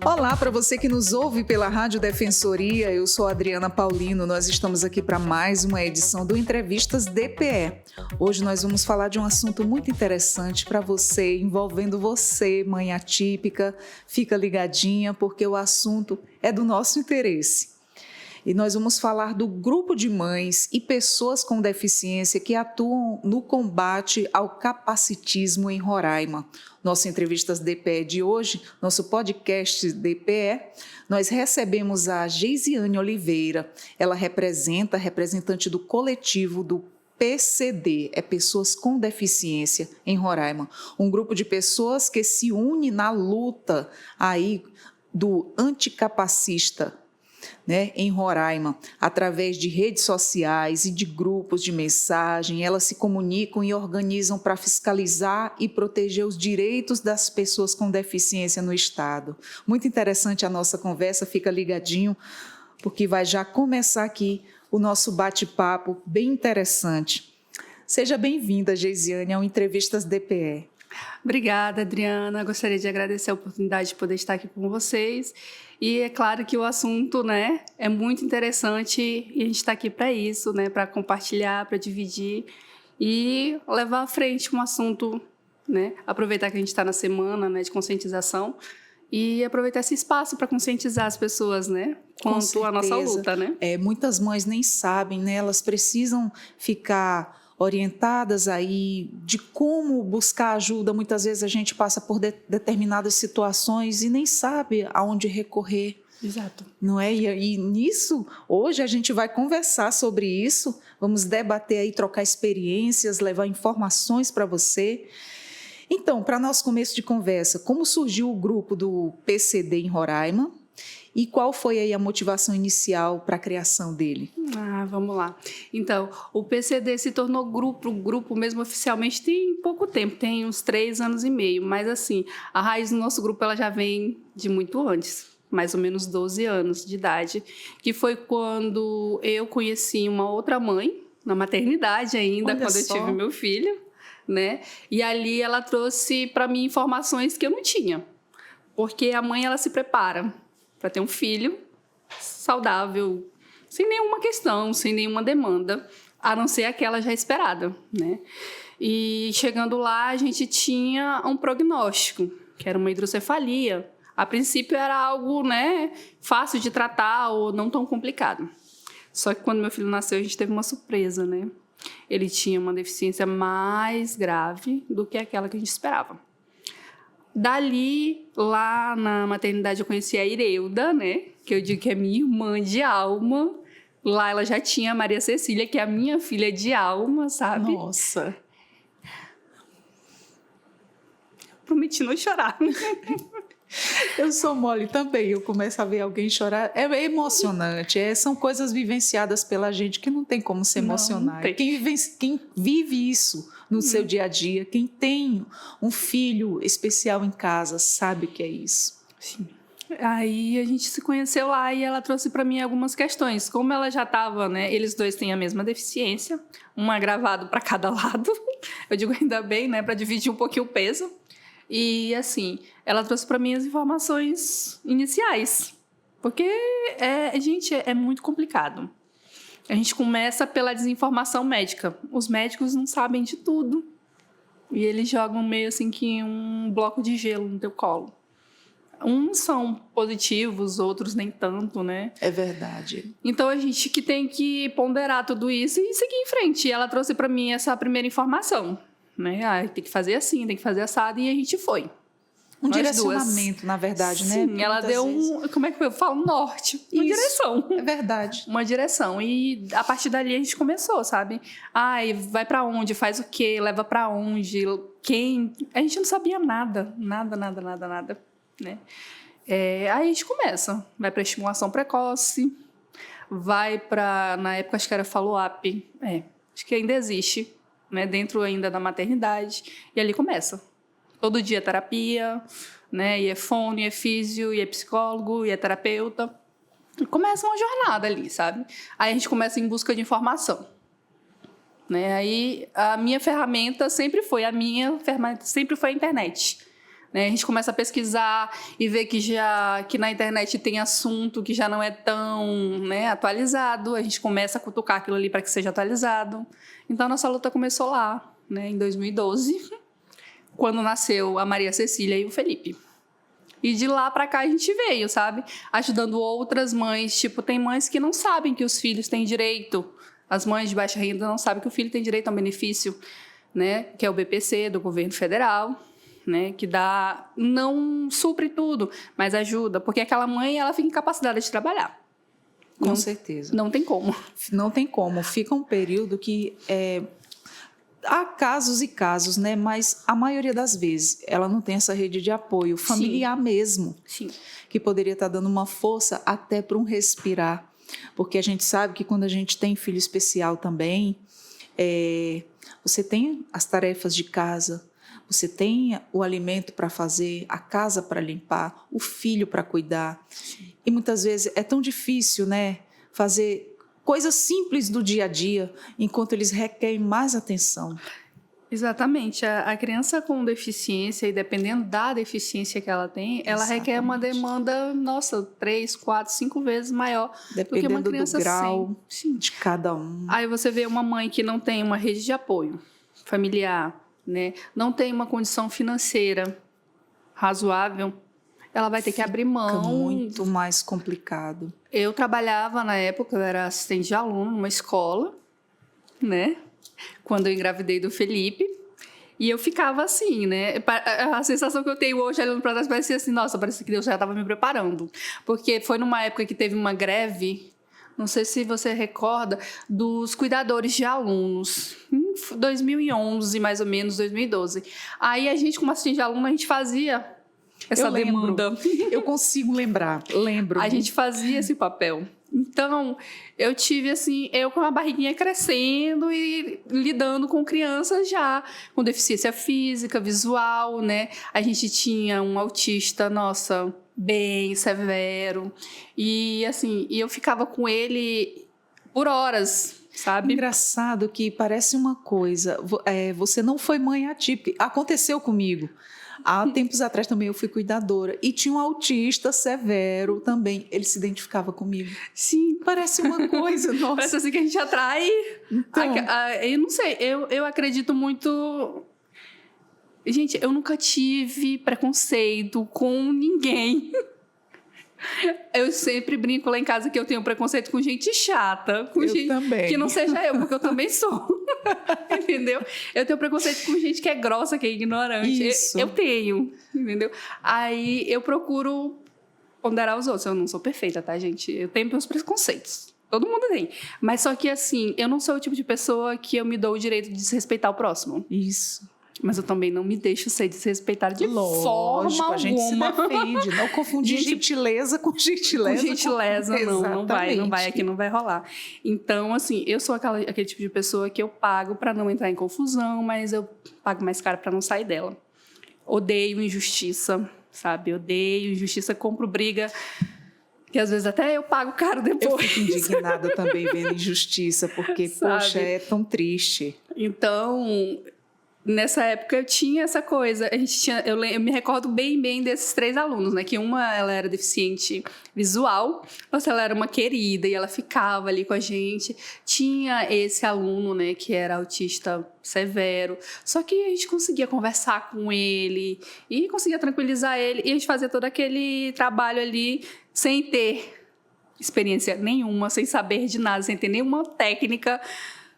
Olá para você que nos ouve pela Rádio Defensoria, eu sou a Adriana Paulino, nós estamos aqui para mais uma edição do Entrevistas DPE. Hoje nós vamos falar de um assunto muito interessante para você, envolvendo você, mãe atípica. Fica ligadinha porque o assunto é do nosso interesse. E nós vamos falar do grupo de mães e pessoas com deficiência que atuam no combate ao capacitismo em Roraima. Nossa Entrevistas DPE de hoje, nosso podcast DPE, nós recebemos a Geisiane Oliveira. Ela representante do coletivo do PCD, é Pessoas com Deficiência em Roraima. Um grupo de pessoas que se une na luta aí do anticapacista, em Roraima, através de redes sociais e de grupos de mensagem. Elas se comunicam e organizam para fiscalizar e proteger os direitos das pessoas com deficiência no estado. Muito interessante a nossa conversa, fica ligadinho, porque vai já começar aqui o nosso bate-papo bem interessante. Seja bem-vinda, Geisiane, ao Entrevistas DPE. Obrigada, Adriana. Gostaria de agradecer a oportunidade de poder estar aqui com vocês. E é claro que o assunto, é muito interessante e a gente está aqui para isso, para compartilhar, para dividir e levar à frente um assunto, aproveitar que a gente está na semana, de conscientização e aproveitar esse espaço para conscientizar as pessoas, quanto à nossa luta, Muitas mães nem sabem, elas precisam ficar orientadas aí de como buscar ajuda. Muitas vezes a gente passa por determinadas situações e nem sabe aonde recorrer. Exato. Não é? E nisso, hoje a gente vai conversar sobre isso, vamos debater aí, trocar experiências, levar informações para você. Então, para nosso começo de conversa, como surgiu o grupo do PCD em Roraima? E qual foi aí a motivação inicial para a criação dele? Vamos lá. Então, o PCD se tornou grupo mesmo oficialmente tem pouco tempo, tem uns 3 anos e meio, mas assim, a raiz do nosso grupo ela já vem de muito antes, mais ou menos 12 anos de idade, que foi quando eu conheci uma outra mãe, na maternidade ainda, quando eu tive meu filho, E ali ela trouxe para mim informações que eu não tinha, porque a mãe ela se prepara para ter um filho saudável, sem nenhuma questão, sem nenhuma demanda, a não ser aquela já esperada, E chegando lá, a gente tinha um prognóstico, que era uma hidrocefalia. A princípio era algo, fácil de tratar ou não tão complicado. Só que quando meu filho nasceu, a gente teve uma surpresa, Ele tinha uma deficiência mais grave do que aquela que a gente esperava. Dali, lá na maternidade, eu conheci a Ireuda, que eu digo que é minha irmã de alma. Lá ela já tinha a Maria Cecília, que é a minha filha de alma, sabe? Nossa! Prometi não chorar. Eu sou mole também, eu começo a ver alguém chorar. É emocionante, são coisas vivenciadas pela gente que não tem como se emocionar. Quem vive isso no seu dia a dia, quem tem um filho especial em casa, sabe o que é isso. Sim. Aí a gente se conheceu lá e ela trouxe para mim algumas questões. Como ela já estava, eles dois têm a mesma deficiência, um agravado para cada lado. Eu digo ainda bem, para dividir um pouquinho o peso. E, assim, ela trouxe para mim as informações iniciais. Porque, gente, é muito complicado. A gente começa pela desinformação médica. Os médicos não sabem de tudo. E eles jogam meio assim que um bloco de gelo no teu colo. Uns são positivos, outros nem tanto, É verdade. Então, a gente que tem que ponderar tudo isso e seguir em frente. E ela trouxe para mim essa primeira informação. Tem que fazer assim, tem que fazer assado, e a gente foi. Um direcionamento, na verdade, Sim, ela deu como é que eu falo? Norte. Uma direção. É verdade. Uma direção. E a partir dali a gente começou, sabe? Vai pra onde? Faz o quê? Leva pra onde? Quem? A gente não sabia nada. Nada. Aí a gente começa. Vai pra estimulação precoce. Vai pra, na época acho que era follow-up. Acho que ainda existe. Dentro ainda da maternidade, e ali começa. Todo dia terapia, e é fono, e é físio, e é psicólogo, e é terapeuta. E começa uma jornada ali, sabe? Aí a gente começa em busca de informação. Aí a minha ferramenta sempre foi a internet. né? A gente começa a pesquisar e ver que na internet tem assunto que já não é tão, né, atualizado. A gente começa a cutucar aquilo ali para que seja atualizado. Então, a nossa luta começou lá, né, em 2012, quando nasceu a Maria Cecília e o Felipe. E de lá para cá a gente veio, sabe? Ajudando outras mães. Tipo, tem mães que não sabem que os filhos têm direito. As mães de baixa renda não sabem que o filho tem direito a um benefício, né? Que é o BPC do governo federal, né? Que dá, não supre tudo, mas ajuda. Porque aquela mãe, ela fica incapacitada de trabalhar. Com certeza. Não tem como. Não tem como. Fica um período que... há casos e casos, né? Mas a maioria das vezes ela não tem essa rede de apoio familiar. Sim. Mesmo. Sim. Que poderia estar dando uma força até para um respirar. Porque a gente sabe que quando a gente tem filho especial também, você tem as tarefas de casa, você tem o alimento para fazer, a casa para limpar, o filho para cuidar. E muitas vezes é tão difícil, né, fazer coisas simples do dia a dia, enquanto eles requerem mais atenção. Exatamente. A criança com deficiência, e dependendo da deficiência que ela tem, ela Exatamente. requer uma demanda, 3, 4, 5 vezes maior do que uma criança do grau de cada um. Aí você vê uma mãe que não tem uma rede de apoio familiar, né? Não tem uma condição financeira razoável, ela vai ter que abrir mão. Fica muito mais complicado. Eu trabalhava na época, eu era assistente de aluno numa escola, né? Quando eu engravidei do Felipe, e eu ficava assim, né? A sensação que eu tenho hoje, olhando para trás, parecia assim, nossa, parece que Deus já estava me preparando. Porque foi numa época que teve uma greve, não sei se você recorda, dos cuidadores de alunos, em 2011, mais ou menos, 2012. Aí a gente, como assistente de aluno, a gente fazia essa demanda. Eu consigo lembrar, lembro. A gente fazia esse papel. Então, eu tive assim, eu com a barriguinha crescendo e lidando com crianças já com deficiência física, visual, né? A gente tinha um autista, nossa, bem severo. E assim, eu ficava com ele por horas, sabe? Engraçado que parece uma coisa, você não foi mãe atípica, aconteceu comigo. Há tempos atrás também eu fui cuidadora e tinha um autista severo também, ele se identificava comigo. Sim. Parece uma coisa, nossa. Parece assim que a gente atrai. Então. Eu não sei, eu acredito muito... Gente, eu nunca tive preconceito com ninguém. Eu sempre brinco lá em casa que eu tenho preconceito com gente chata, com gente também. Que não seja eu, porque eu também sou. Entendeu? Eu tenho preconceito com gente que é grossa, que é ignorante. Isso. Eu tenho, entendeu? Aí eu procuro ponderar os outros. Eu não sou perfeita, tá, gente? Eu tenho meus preconceitos. Todo mundo tem. Mas só que, assim, eu não sou o tipo de pessoa que eu me dou o direito de desrespeitar o próximo. Isso. Mas eu também não me deixo ser desrespeitada de forma alguma. A gente se defende, não confundir gentileza com gentileza. Com gentileza, não vai, aqui não vai rolar. Então, assim, eu sou aquele tipo de pessoa que eu pago para não entrar em confusão, mas eu pago mais caro para não sair dela. Odeio injustiça, sabe? Odeio injustiça, compro briga, que às vezes até eu pago caro depois. Eu fico indignada também vendo injustiça, porque, poxa, é tão triste. Então... Nessa época eu tinha essa coisa, eu me recordo bem desses 3 alunos, né? Que uma ela era deficiente visual, outra ela era uma querida e ela ficava ali com a gente. Tinha esse aluno, né? Que era autista severo, só que a gente conseguia conversar com ele e conseguia tranquilizar ele e a gente fazia todo aquele trabalho ali sem ter experiência nenhuma, sem saber de nada, sem ter nenhuma técnica.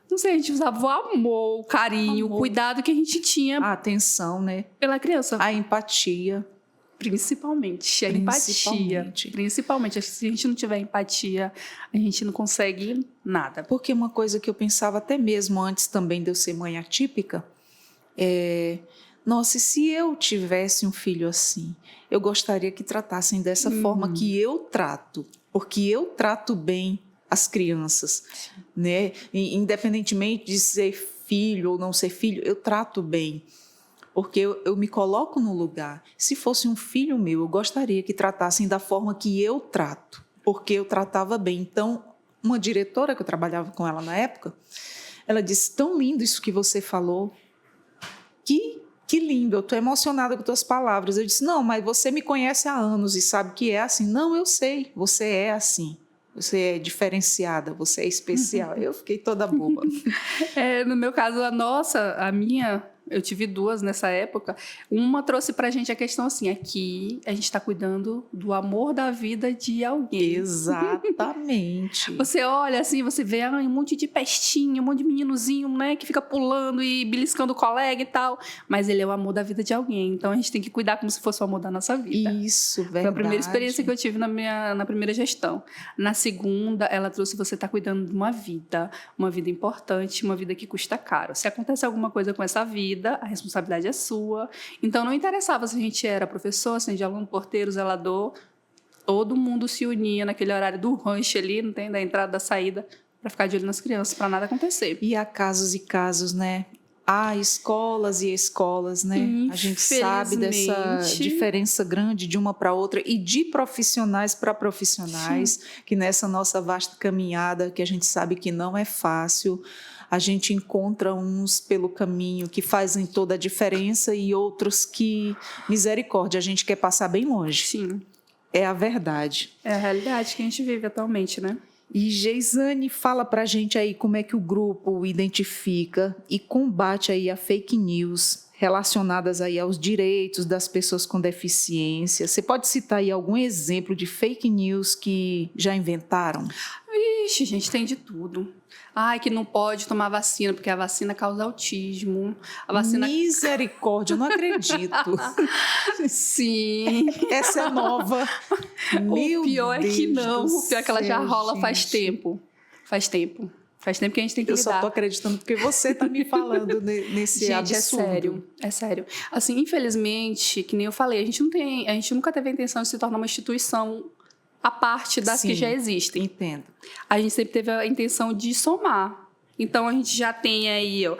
Não sei, a gente usava o amor, o carinho, o cuidado que a gente tinha. A atenção, né? Pela criança. A empatia. Principalmente. A empatia. Principalmente. Se a gente não tiver empatia, a gente não consegue nada. Porque uma coisa que eu pensava até mesmo antes também de eu ser mãe atípica nossa, e se eu tivesse um filho assim, eu gostaria que tratassem dessa forma que eu trato. Porque eu trato bem as crianças, né? Independentemente de ser filho ou não ser filho, eu trato bem, porque eu me coloco no lugar. Se fosse um filho meu, eu gostaria que tratassem da forma que eu trato, porque eu tratava bem. Então, uma diretora que eu trabalhava com ela na época, ela disse, tão lindo isso que você falou, que Que lindo, eu estou emocionada com tuas palavras. Eu disse, não, mas você me conhece há anos e sabe que é assim. Não, eu sei, você é assim. Você é diferenciada, você é especial. Eu fiquei toda boba. No meu caso, a minha, eu tive duas nessa época. Uma trouxe pra gente a questão assim, aqui a gente está cuidando do amor da vida de alguém. Exatamente. Você olha assim, você vê um monte de pestinho, um monte de meninozinho, né, que fica pulando e beliscando o colega e tal. Mas ele é o amor da vida de alguém. Então a gente tem que cuidar como se fosse o amor da nossa vida. Isso, verdade. Foi a primeira experiência que eu tive na primeira gestão. Na segunda, ela trouxe você estar cuidando de uma vida importante, uma vida que custa caro. Se acontece alguma coisa com essa vida, a responsabilidade é sua. Então, não interessava se a gente era professor, se a gente era aluno, porteiro, zelador. Todo mundo se unia naquele horário do rancho ali, não tem, da entrada, da saída, para ficar de olho nas crianças, para nada acontecer. E há casos e casos, né? Há escolas e escolas, né? A gente sabe dessa diferença grande de uma para outra e de profissionais para profissionais, sim, que nessa nossa vasta caminhada, que a gente sabe que não é fácil, a gente encontra uns pelo caminho que fazem toda a diferença e outros que, misericórdia, a gente quer passar bem longe. Sim. É a verdade. É a realidade que a gente vive atualmente, né? E Geisane, fala pra gente aí como é que o grupo identifica e combate aí a fake news relacionadas aí aos direitos das pessoas com deficiência. Você pode citar aí algum exemplo de fake news que já inventaram? Vixe, gente, tem de tudo. Ai, que não pode tomar vacina, porque a vacina causa autismo. A vacina... Misericórdia, eu não acredito. Sim. Essa é nova. Meu o pior Deus é que não. O pior é que ela já rola, gente. Faz tempo. Faz tempo que a gente tem que lidar. Eu só tô acreditando porque você tá me falando nesse gente, absurdo. É sério. Assim, infelizmente, que nem eu falei, a gente nunca teve a intenção de se tornar uma instituição a parte das Sim, que já existem. Entendo. A gente sempre teve a intenção de somar. Então, a gente já tem aí, ó,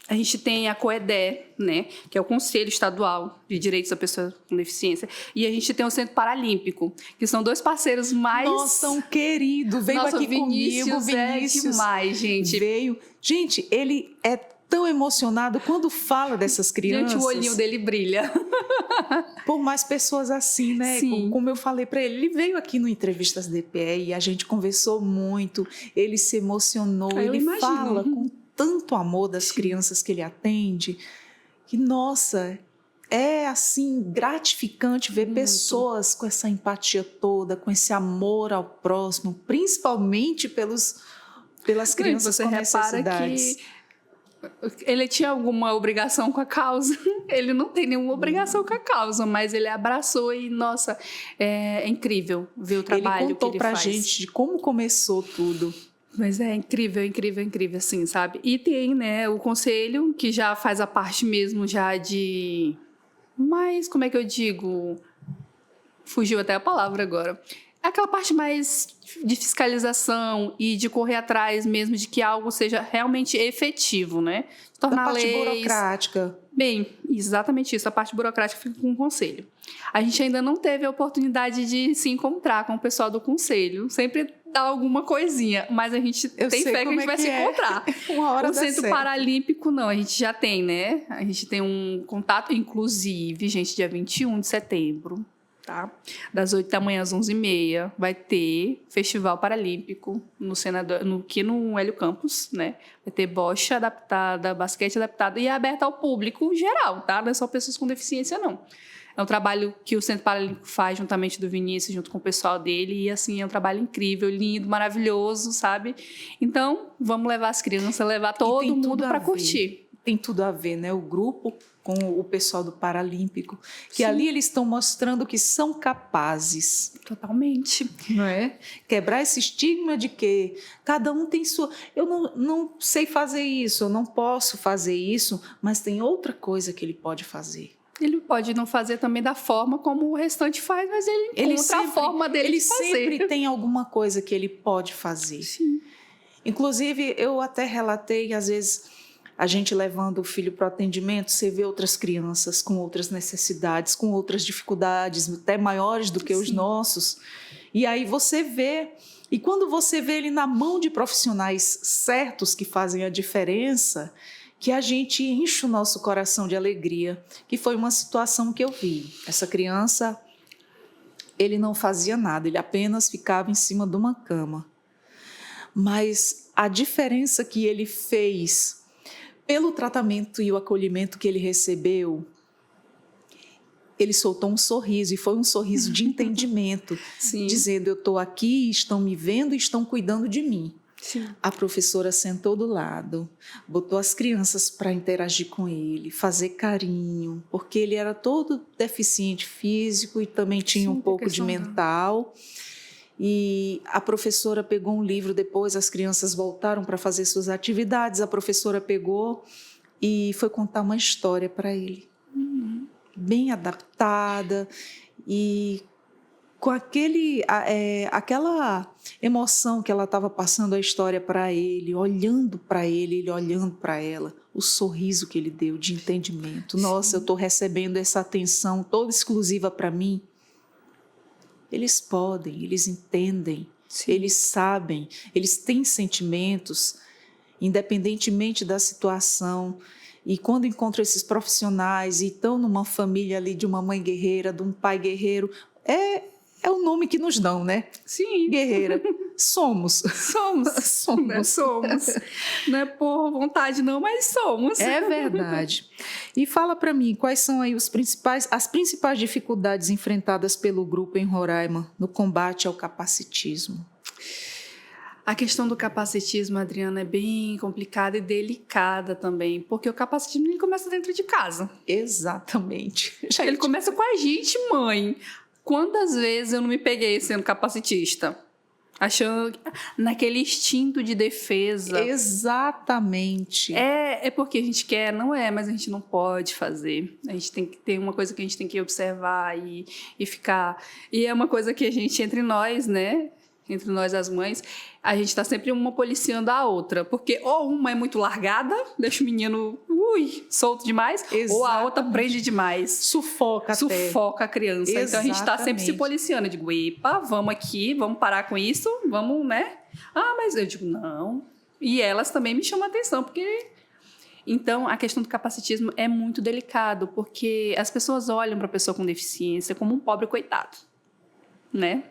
a gente tem a COEDE, né, que é o Conselho Estadual de Direitos da Pessoa com Deficiência, e a gente tem o Centro Paralímpico, que são dois parceiros mais... Nossa, um querido, veio Nossa, aqui Vinícius comigo, Vinícius. É demais, gente. Veio. Gente, ele é tão emocionado quando fala dessas crianças. Gente, o olhinho dele brilha. Por mais pessoas assim, né? Sim. Como eu falei para ele veio aqui no Entrevistas DPE e a gente conversou muito, ele se emocionou, ele fala com tanto amor das crianças que ele atende, que, nossa, é assim gratificante ver pessoas com essa empatia toda, com esse amor ao próximo, principalmente pelas crianças com necessidades. Que ele tinha alguma obrigação com a causa? Ele não tem nenhuma obrigação com a causa, mas ele abraçou e, nossa, é incrível ver o trabalho que ele faz. Ele contou pra gente de como começou tudo. Mas é incrível, assim, sabe? E tem, né, o conselho, que já faz a parte mesmo já de... Mas, como é que eu digo? Fugiu até a palavra agora. Aquela parte mais de fiscalização e de correr atrás mesmo de que algo seja realmente efetivo, né? Tornar leis... A parte burocrática. Bem, exatamente isso. A parte burocrática fica com o conselho. A gente ainda não teve a oportunidade de se encontrar com o pessoal do conselho. Sempre dá alguma coisinha, mas a gente tem fé que a gente vai se encontrar. Uma hora o Centro Paralímpico, não. A gente já tem, né? A gente tem um contato, inclusive, gente, dia 21 de setembro. Tá? Das 8 da manhã às 11h30 vai ter Festival Paralímpico aqui no Hélio Campos, né? Vai ter bocha adaptada, basquete adaptado e é aberto ao público geral, tá? Não é só pessoas com deficiência, não. É um trabalho que o Centro Paralímpico faz juntamente do Vinícius, junto com o pessoal dele, e assim, é um trabalho incrível, lindo, maravilhoso, sabe? Então, vamos levar as crianças, levar todo mundo para curtir. Tem tudo a ver, né? O grupo com o pessoal do Paralímpico, que Sim. Ali eles estão mostrando que são capazes. Totalmente. Não é? Quebrar esse estigma de que cada um tem sua... Eu não sei fazer isso, eu não posso fazer isso, mas tem outra coisa que ele pode fazer. Ele pode não fazer também da forma como o restante faz, mas ele encontra a forma dele de fazer. Ele sempre tem alguma coisa que ele pode fazer. Sim. Inclusive, eu até relatei, às vezes... A gente levando o filho para o atendimento, você vê outras crianças com outras necessidades, com outras dificuldades, até maiores do que os nossos. E aí você vê, e quando você vê ele na mão de profissionais certos que fazem a diferença, que a gente enche o nosso coração de alegria, que foi uma situação que eu vi. Essa criança, ele não fazia nada, ele apenas ficava em cima de uma cama. Mas a diferença que ele fez pelo tratamento e o acolhimento que ele recebeu, ele soltou um sorriso, e foi um sorriso de entendimento, Sim. dizendo: eu estou aqui, estão me vendo e estão cuidando de mim. Sim. A professora sentou do lado, botou as crianças para interagir com ele, fazer carinho, porque ele era todo deficiente físico e também tinha um pouco de mental. E a professora pegou um livro, depois as crianças voltaram para fazer suas atividades, a professora pegou e foi contar uma história para ele. Bem adaptada e com aquela emoção que ela estava passando a história para ele, olhando para ele olhando para ela, o sorriso que ele deu de entendimento. Nossa, sim, eu estou recebendo essa atenção toda exclusiva para mim. Eles podem, eles entendem, sim, eles sabem, eles têm sentimentos, independentemente da situação. E quando encontram esses profissionais e estão numa família ali de uma mãe guerreira, de um pai guerreiro, é o nome que nos dão, né? Sim. Guerreira. Somos. Somos. Não é por vontade não, mas somos. É verdade. E fala para mim, quais são aí as principais dificuldades enfrentadas pelo grupo em Roraima no combate ao capacitismo? A questão do capacitismo, Adriana, é bem complicada e delicada também, porque o capacitismo ele começa dentro de casa. Exatamente. Ele começa com a gente, mãe. Quantas vezes eu não me peguei sendo capacitista? Achando naquele instinto de defesa. Exatamente. É porque a gente quer, não é, mas a gente não pode fazer. A gente tem que ter uma coisa que a gente tem que observar e ficar. E é uma coisa que a gente, entre nós, né? Entre nós as mães, a gente está sempre uma policiando a outra, porque ou uma é muito largada, deixa o menino solto demais, exatamente, ou a outra prende demais. Sufoca a criança. Exatamente. Então a gente está sempre se policiando. Eu digo, epa, vamos aqui, vamos parar com isso, vamos, né? Ah, mas eu digo, não. E elas também me chamam a atenção, porque... Então, a questão do capacitismo é muito delicado, porque as pessoas olham para a pessoa com deficiência como um pobre coitado, né?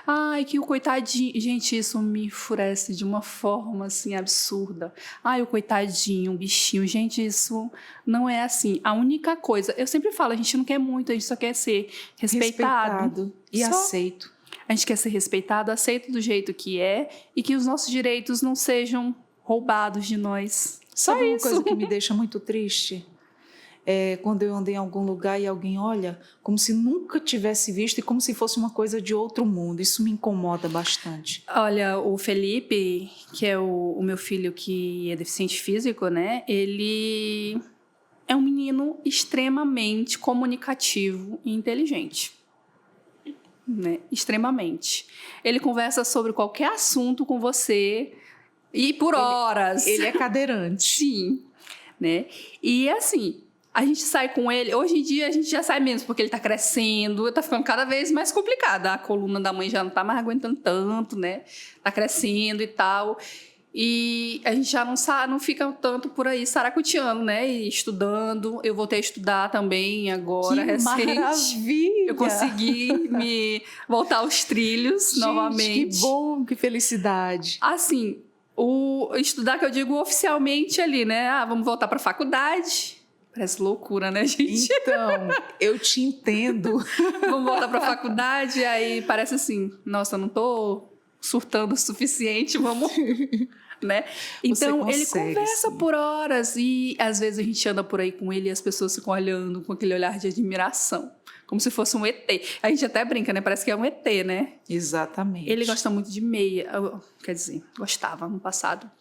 Ai, que o coitadinho... Gente, isso me enfurece de uma forma, assim, absurda. Ai, o coitadinho, o bichinho. Gente, isso não é assim. A única coisa... Eu sempre falo, a gente não quer muito, a gente só quer ser respeitado. E aceito. A gente quer ser respeitado, aceito do jeito que é e que os nossos direitos não sejam roubados de nós. Só Sabe isso. Uma coisa que me deixa muito triste? É quando eu andei em algum lugar e alguém olha como se nunca tivesse visto e como se fosse uma coisa de outro mundo. Isso me incomoda bastante. Olha, o Felipe, que é o meu filho que é deficiente físico, né? Ele é um menino extremamente comunicativo e inteligente. Né? Extremamente. Ele conversa sobre qualquer assunto com você e por horas. Ele é cadeirante. Sim. Né? E assim... A gente sai com ele, hoje em dia a gente já sai menos, porque ele tá crescendo, tá ficando cada vez mais complicado. A coluna da mãe já não tá mais aguentando tanto, né? Tá crescendo e tal. E a gente já não fica tanto por aí saracoteando, né? E estudando. Eu voltei a estudar também agora, recente. Maravilha! Eu consegui me voltar aos trilhos novamente. Que bom, que felicidade. Assim, estudar que eu digo oficialmente ali, né? Vamos voltar pra faculdade. Parece loucura, né, gente? Então, eu te entendo. Vamos voltar para a faculdade, aí parece assim, nossa, eu não estou surtando o suficiente, vamos... né? Então, ele conversa sim, por horas e às vezes a gente anda por aí com ele e as pessoas ficam olhando com aquele olhar de admiração, como se fosse um ET. A gente até brinca, né? Parece que é um ET, né? Exatamente. Ele gosta muito de meia, quer dizer, gostava no passado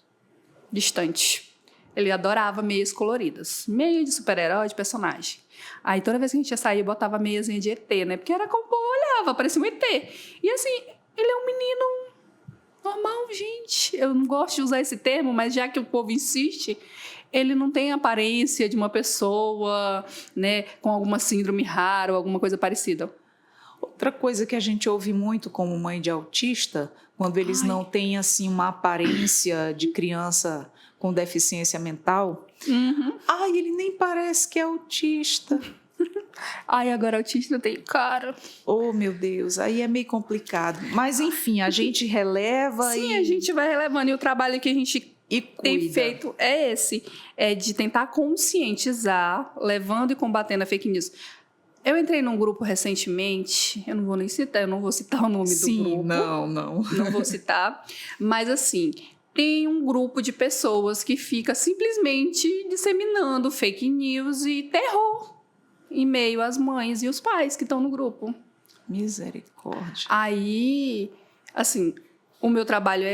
distante. Ele adorava meias coloridas. Meia de super-herói, de personagem. Aí toda vez que a gente ia sair, eu botava meiazinha de ET, né? Porque era como eu olhava, parecia um ET. E assim, ele é um menino normal, gente. Eu não gosto de usar esse termo, mas já que o povo insiste, ele não tem a aparência de uma pessoa, né, com alguma síndrome rara ou alguma coisa parecida. Outra coisa que a gente ouve muito como mãe de autista, quando eles não têm assim uma aparência de criança com deficiência mental, Ai, ele nem parece que é autista. Ai, agora autista tem cara. Oh, meu Deus, aí é meio complicado. Mas, enfim, a gente releva Sim, a gente vai relevando. E o trabalho que a gente tem feito é esse. É de tentar conscientizar, levando e combatendo a fake news. Eu entrei num grupo recentemente, eu não vou nem citar, eu não vou citar o nome do grupo. Sim, não. Não vou citar. Mas, assim, tem um grupo de pessoas que fica simplesmente disseminando fake news e terror em meio às mães e os pais que estão no grupo. Misericórdia. Aí, assim, o meu trabalho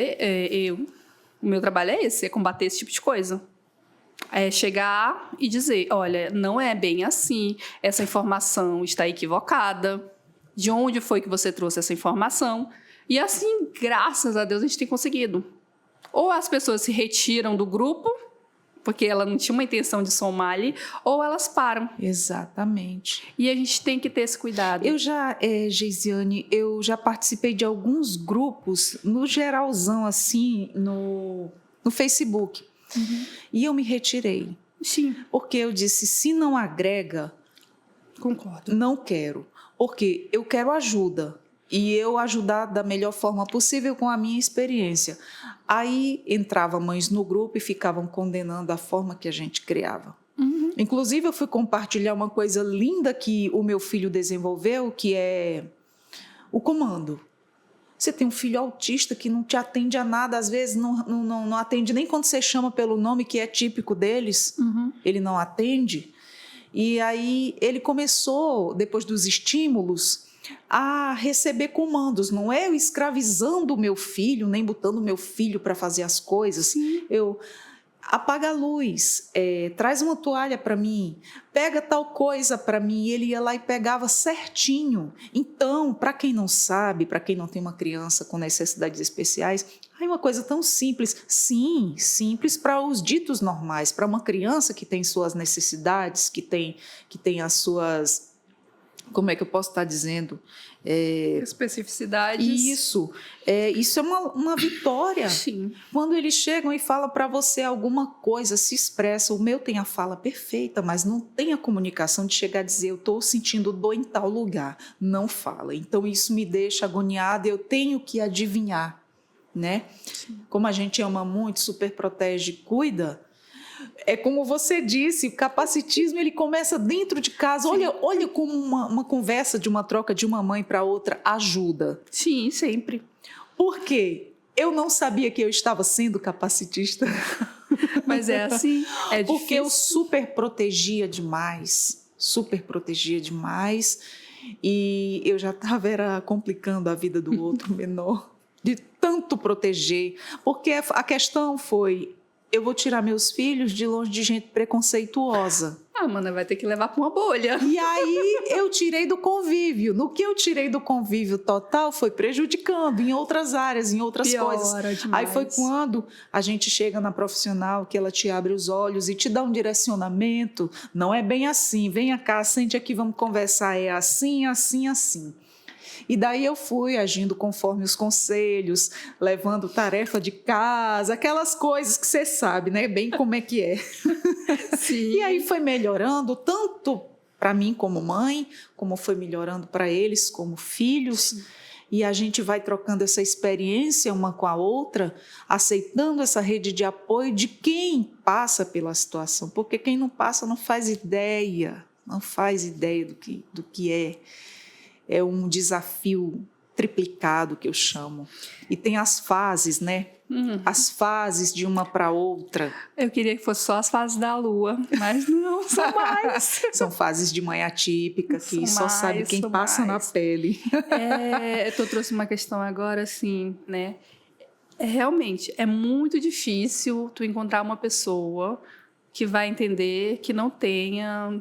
o meu trabalho é esse, é combater esse tipo de coisa. É chegar e dizer, olha, não é bem assim, essa informação está equivocada, de onde foi que você trouxe essa informação? E assim, graças a Deus, a gente tem conseguido. Ou as pessoas se retiram do grupo, porque ela não tinha uma intenção de somar ali, ou elas param. Exatamente. E a gente tem que ter esse cuidado. Geisiane, eu já participei de alguns grupos, no geralzão, assim, no Facebook. E eu me retirei. Sim. Porque eu disse, se não agrega, concordo. Não quero. Porque eu quero ajuda. E eu ajudar da melhor forma possível com a minha experiência. Aí entrava mães no grupo e ficavam condenando a forma que a gente criava. Inclusive, eu fui compartilhar uma coisa linda que o meu filho desenvolveu, que é o comando. Você tem um filho autista que não te atende a nada, às vezes não atende nem quando você chama pelo nome, que é típico deles, ele não atende. E aí ele começou, depois dos estímulos, a receber comandos. Não é eu escravizando o meu filho, nem botando o meu filho para fazer as coisas. Eu... apaga a luz, traz uma toalha para mim, pega tal coisa para mim. E ele ia lá e pegava certinho. Então, para quem não sabe, para quem não tem uma criança com necessidades especiais, é uma coisa tão simples. Sim, simples para os ditos normais. Para uma criança que tem suas necessidades, que tem as suas... Como é que eu posso estar dizendo? Especificidades. Isso é uma vitória. Sim. Quando eles chegam e falam para você alguma coisa, se expressa. O meu tem a fala perfeita, mas não tem a comunicação de chegar a dizer, eu estou sentindo dor em tal lugar. Não fala. Então, isso me deixa agoniada, eu tenho que adivinhar, né? Sim. Como a gente ama muito, super protege, cuida... É como você disse, o capacitismo ele começa dentro de casa. Olha como uma conversa de uma troca de uma mãe para outra ajuda. Sim, sempre. Por quê? Eu não sabia que eu estava sendo capacitista. Mas é assim, é difícil. Porque eu super protegia demais. E eu já estava complicando a vida do outro menor, de tanto proteger. Porque a questão foi... eu vou tirar meus filhos de longe de gente preconceituosa. Mana, vai ter que levar para uma bolha. E aí eu tirei do convívio. No que eu tirei do convívio total foi prejudicando em outras áreas, em outras coisas. Demais. Aí foi quando a gente chega na profissional que ela te abre os olhos e te dá um direcionamento. Não é bem assim. Venha cá, sente aqui, vamos conversar. É assim, assim, assim. E daí eu fui agindo conforme os conselhos, levando tarefa de casa, aquelas coisas que você sabe, né? Bem como é que é. Sim. E aí foi melhorando, tanto para mim como mãe, como foi melhorando para eles como filhos. Sim. E a gente vai trocando essa experiência uma com a outra, aceitando essa rede de apoio de quem passa pela situação. Porque quem não passa não faz ideia do que é. É um desafio triplicado que eu chamo. E tem as fases, né? As fases de uma para outra. Eu queria que fosse só as fases da lua, mas não são mais. São fases de mãe atípica que só sabe quem passa na pele. Tu trouxe uma questão agora, assim, né? Realmente, é muito difícil tu encontrar uma pessoa que vai entender que não tenha...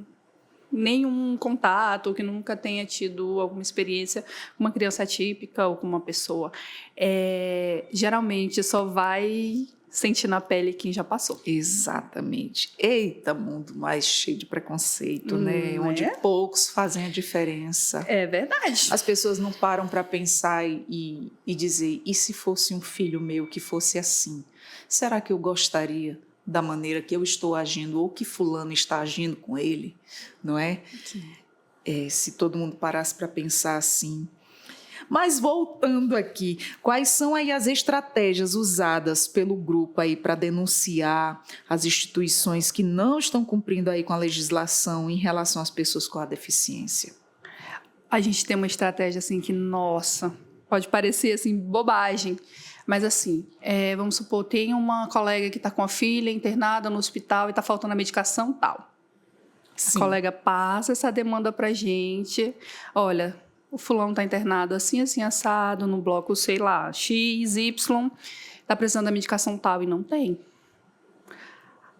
nenhum contato, ou que nunca tenha tido alguma experiência com uma criança atípica ou com uma pessoa. Geralmente só vai sentir na pele quem já passou. Exatamente. Eita, mundo mais cheio de preconceito, né? Onde poucos fazem a diferença. É verdade. As pessoas não param para pensar e dizer, e se fosse um filho meu que fosse assim? Será que eu gostaria da maneira que eu estou agindo ou que fulano está agindo com ele, não é? Se todo mundo parasse para pensar assim. Mas voltando aqui, quais são aí as estratégias usadas pelo grupo aí para denunciar as instituições que não estão cumprindo aí com a legislação em relação às pessoas com a deficiência? A gente tem uma estratégia assim que, nossa, pode parecer assim bobagem, mas assim, vamos supor, tem uma colega que está com a filha internada no hospital e está faltando a medicação tal. Sim. A colega passa essa demanda para a gente, olha, o fulano está internado assim, assim, assado, no bloco, sei lá, X, Y, está precisando da medicação tal e não tem.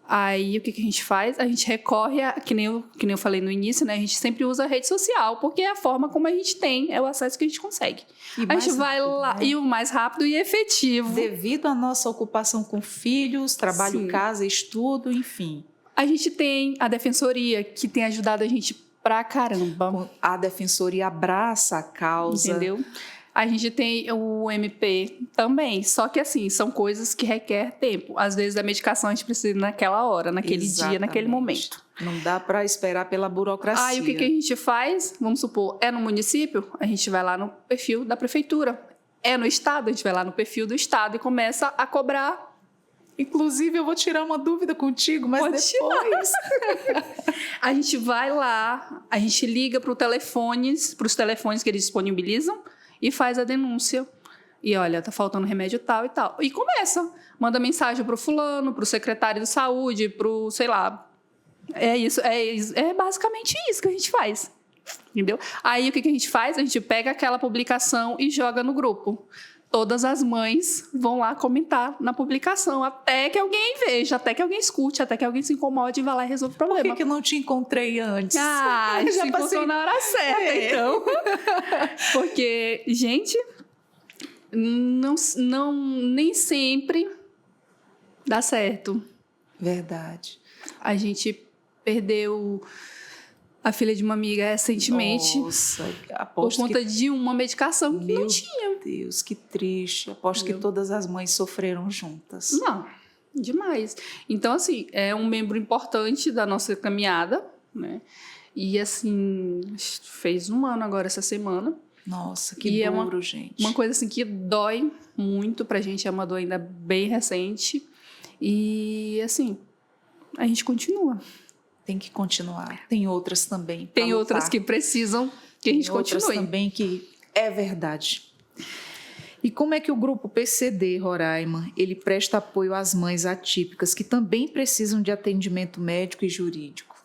Aí, o que a gente faz? A gente recorre, que nem eu falei no início, né? A gente sempre usa a rede social, porque é a forma como a gente tem, é o acesso que a gente consegue. A gente vai lá, né? E o mais rápido e efetivo. Devido à nossa ocupação com filhos, trabalho, sim, casa, estudo, enfim. A gente tem a Defensoria, que tem ajudado a gente pra caramba. A Defensoria abraça a causa. Entendeu? A gente tem o MP também, só que assim, são coisas que requerem tempo. Às vezes a medicação a gente precisa naquela hora, naquele dia, naquele momento. Não dá para esperar pela burocracia. Aí o que a gente faz? Vamos supor, é no município, a gente vai lá no perfil da prefeitura. É no estado, a gente vai lá no perfil do estado e começa a cobrar. Inclusive, eu vou tirar uma dúvida contigo, mas pode depois. A gente vai lá, a gente liga para os telefones que eles disponibilizam e faz a denúncia. E olha, tá faltando remédio tal e tal. E começa. Manda mensagem pro fulano, pro secretário de saúde, pro, sei lá. É isso, é basicamente isso que a gente faz. Entendeu? Aí o que a gente faz? A gente pega aquela publicação e joga no grupo. Todas as mães vão lá comentar na publicação, até que alguém veja, até que alguém escute, até que alguém se incomode e vá lá e resolva o problema. Por que eu não te encontrei antes? Ah, já se encontrou na hora certa, então. Porque, gente, nem sempre dá certo. Verdade. A gente perdeu a filha de uma amiga recentemente. Nossa, por conta de uma medicação que não tinha. Meu Deus, que triste. Aposto que todas as mães sofreram juntas. Não, demais. Então, assim, é um membro importante da nossa caminhada, né? E, assim, fez 1 ano agora essa semana. Nossa, que duro, gente. Uma coisa, assim, que dói muito pra gente. É uma dor ainda bem recente. E, assim, a gente continua. Tem que continuar. Tem outras também. Tem outras que precisam que a gente continue. Outras também que é verdade. E como é que o grupo PCD, Roraima, ele presta apoio às mães atípicas que também precisam de atendimento médico e jurídico?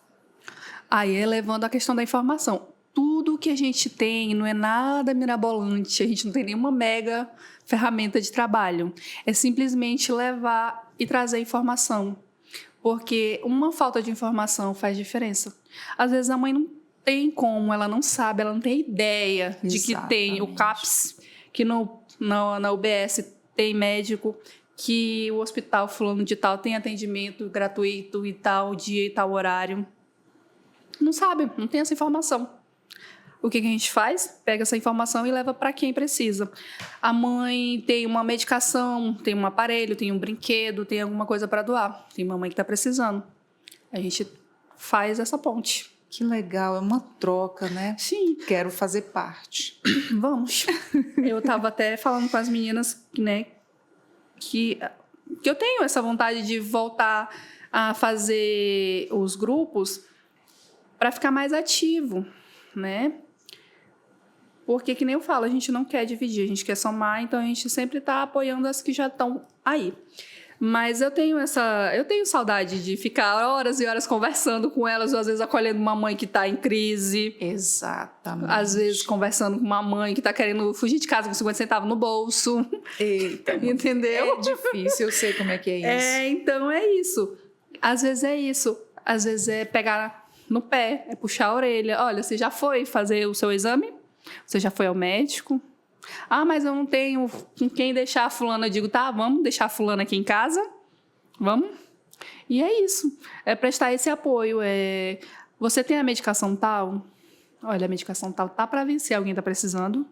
Aí é levando a questão da informação. Tudo que a gente tem não é nada mirabolante, a gente não tem nenhuma mega ferramenta de trabalho. É simplesmente levar e trazer informação. Porque uma falta de informação faz diferença. Às vezes a mãe não tem como, ela não sabe, ela não tem ideia de que tem o CAPS, que na UBS tem médico, que o hospital fulano de tal tem atendimento gratuito e tal dia e tal horário. Não sabe, não tem essa informação. O que a gente faz? Pega essa informação e leva para quem precisa. A mãe tem uma medicação, tem um aparelho, tem um brinquedo, tem alguma coisa para doar. Tem uma mãe que está precisando. A gente faz essa ponte. Que legal, é uma troca, né? Sim. Quero fazer parte. Vamos. Eu estava até falando com as meninas, né, que eu tenho essa vontade de voltar a fazer os grupos para ficar mais ativo, né? Porque, que nem eu falo, a gente não quer dividir, a gente quer somar, então a gente sempre está apoiando as que já estão aí. Mas eu tenho saudade de ficar horas e horas conversando com elas, ou às vezes acolhendo uma mãe que está em crise. Exatamente. Às vezes conversando com uma mãe que está querendo fugir de casa com 50 centavos no bolso. Eita, entendeu? É difícil, eu sei como é que é isso. Então é isso. Às vezes é isso. Às vezes é pegar no pé, é puxar a orelha. Olha, você já foi fazer o seu exame? Você já foi ao médico? Ah, mas eu não tenho com quem deixar a fulana. Eu digo, tá, vamos deixar a fulana aqui em casa? Vamos? E é isso. É prestar esse apoio. Você tem a medicação tal? Olha, a medicação tal tá para vencer. Alguém tá precisando?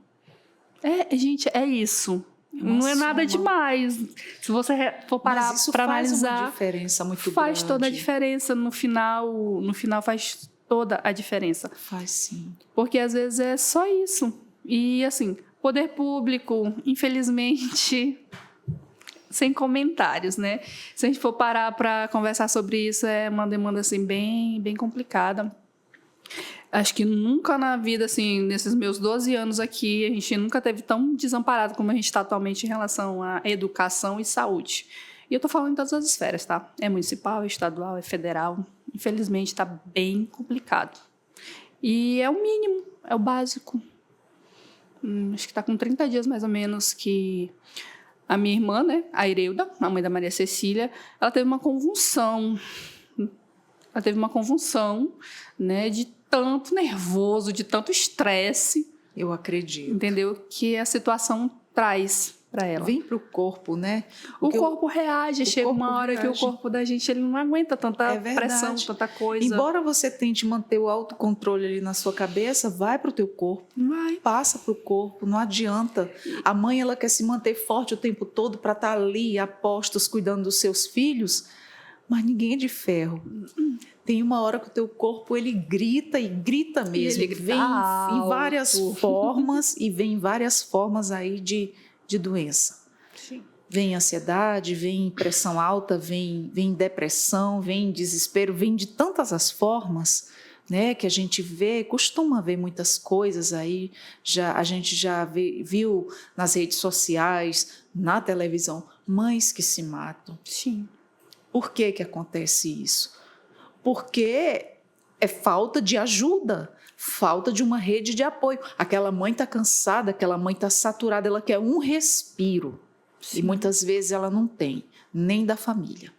Gente, é isso. Não é nada demais. Se você for parar para analisar, faz uma diferença muito grande. Faz toda a diferença no final faz toda a diferença. Faz sim. Porque às vezes é só isso. E assim, poder público, infelizmente, sem comentários, né? Se a gente for parar para conversar sobre isso, é uma demanda assim bem complicada. Acho que nunca na vida, assim, nesses meus 12 anos aqui, a gente nunca teve tão desamparado como a gente está atualmente em relação à educação e saúde. E eu estou falando em todas as esferas, tá? É municipal, é estadual, é federal. Infelizmente, está bem complicado. E é o mínimo, é o básico. Acho que está com 30 dias, mais ou menos, que a minha irmã, né, a Ireuda, a mãe da Maria Cecília, ela teve uma convulsão. Ela teve uma convulsão, né, de tanto nervoso, de tanto estresse. Eu acredito. Entendeu? Que a situação traz para ela. Vem para o corpo, né? O corpo reage. Chega uma hora que o corpo da gente ele não aguenta tanta pressão, tanta coisa. Embora você tente manter o autocontrole ali na sua cabeça, vai para o teu corpo. Vai. Passa para o corpo, não adianta. A mãe ela quer se manter forte o tempo todo para estar ali, a postos, cuidando dos seus filhos, mas ninguém é de ferro. Tem uma hora que o teu corpo ele grita e grita mesmo. Ele vem em várias formas e vem em várias formas aí de doença. Sim. Vem ansiedade, vem pressão alta, vem depressão, vem desespero, vem de tantas as formas, né, que a gente costuma ver muitas coisas aí. A gente já viu nas redes sociais, na televisão, mães que se matam. Sim. Por que acontece isso? Porque é falta de ajuda, falta de uma rede de apoio. Aquela mãe está cansada, aquela mãe está saturada, ela quer um respiro. Sim. E muitas vezes ela não tem, nem da família,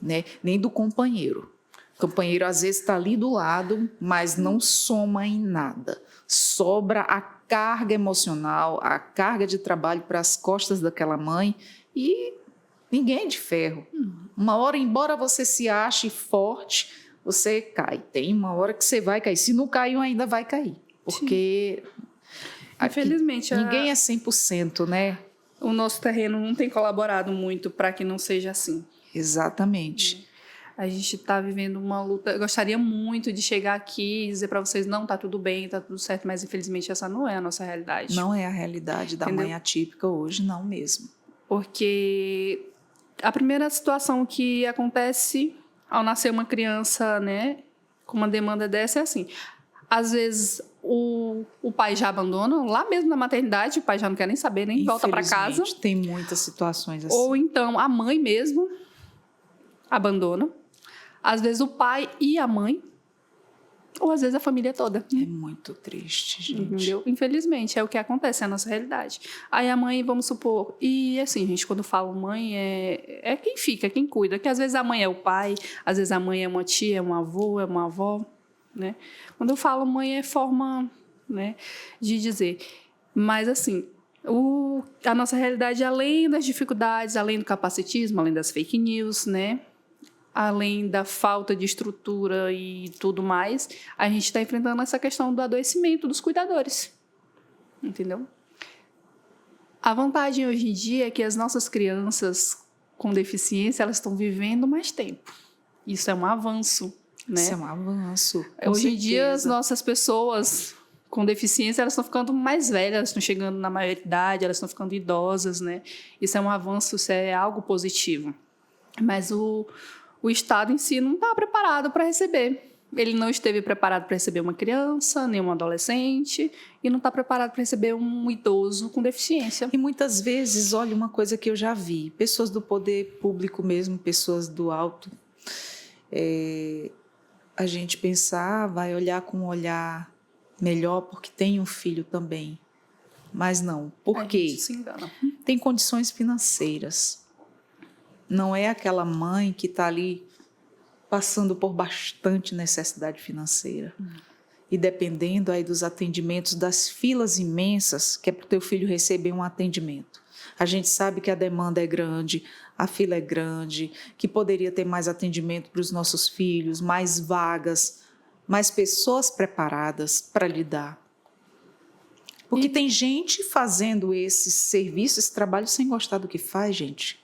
né? Nem do companheiro. O companheiro às vezes está ali do lado, mas não soma em nada. Sobra a carga emocional, a carga de trabalho para as costas daquela mãe e ninguém é de ferro. Uma hora, embora você se ache forte, você cai. Tem uma hora que você vai cair. Se não caiu, ainda vai cair. Porque, infelizmente, ninguém é 100%, né? O nosso terreno não tem colaborado muito para que não seja assim. Exatamente. A gente está vivendo uma luta. Eu gostaria muito de chegar aqui e dizer para vocês, não, tá tudo bem, tá tudo certo, mas infelizmente essa não é a nossa realidade. Não é a realidade da mãe atípica hoje, não mesmo. Porque a primeira situação que acontece ao nascer uma criança, né, com uma demanda dessa é assim. Às vezes o pai já abandona, lá mesmo na maternidade, o pai já não quer nem saber, nem volta para casa. Tem muitas situações assim. Ou então a mãe mesmo abandona. Às vezes o pai e a mãe, ou às vezes a família toda. É muito triste, gente. Entendeu? Infelizmente, é o que acontece, é a nossa realidade. Aí a mãe, vamos supor... E assim, gente, quando eu falo mãe, é quem fica, quem cuida. Que às vezes a mãe é o pai, às vezes a mãe é uma tia, é um avô, é uma avó, né? Quando eu falo mãe, é forma, né, de dizer. Mas assim, a nossa realidade, além das dificuldades, além do capacitismo, além das fake news, né? Além da falta de estrutura e tudo mais, a gente está enfrentando essa questão do adoecimento dos cuidadores, entendeu? A vantagem hoje em dia é que as nossas crianças com deficiência, elas estão vivendo mais tempo. Isso é um avanço, né? Isso é um avanço. Hoje em dia, as nossas pessoas com deficiência, elas estão ficando mais velhas, elas estão chegando na maioridade, elas estão ficando idosas, né? Isso é um avanço, isso é algo positivo. Mas o Estado em si não está preparado para receber. Ele não esteve preparado para receber uma criança, nem um adolescente, e não está preparado para receber um idoso com deficiência. E muitas vezes, olha, uma coisa que eu já vi, pessoas do poder público mesmo, pessoas do alto, a gente pensar, vai olhar com um olhar melhor porque tem um filho também. Mas não. Por quê? A gente se engana. Tem condições financeiras. Não é aquela mãe que está ali passando por bastante necessidade financeira. E dependendo aí dos atendimentos, das filas imensas, que é para o teu filho receber um atendimento. A gente sabe que a demanda é grande, a fila é grande, que poderia ter mais atendimento para os nossos filhos, mais vagas, mais pessoas preparadas para lidar. Porque tem gente fazendo esse serviço, esse trabalho sem gostar do que faz, gente.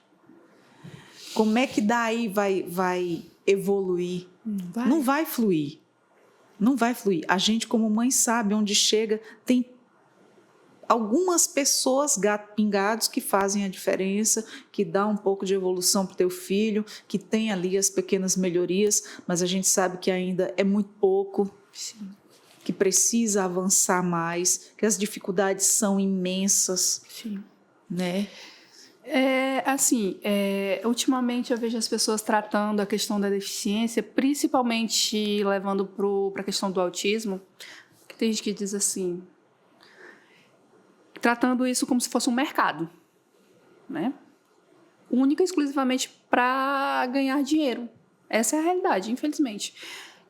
Como é que daí vai evoluir? Não vai fluir. Não vai fluir. A gente, como mãe, sabe onde chega. Tem algumas pessoas gato pingados que fazem a diferença, que dá um pouco de evolução para o teu filho, que tem ali as pequenas melhorias, mas a gente sabe que ainda é muito pouco. Sim. Que precisa avançar mais, que as dificuldades são imensas. Sim. Né? Ultimamente eu vejo as pessoas tratando a questão da deficiência, principalmente levando para a questão do autismo, que tem gente que diz assim, tratando isso como se fosse um mercado, né? Única e exclusivamente para ganhar dinheiro. Essa é a realidade, infelizmente.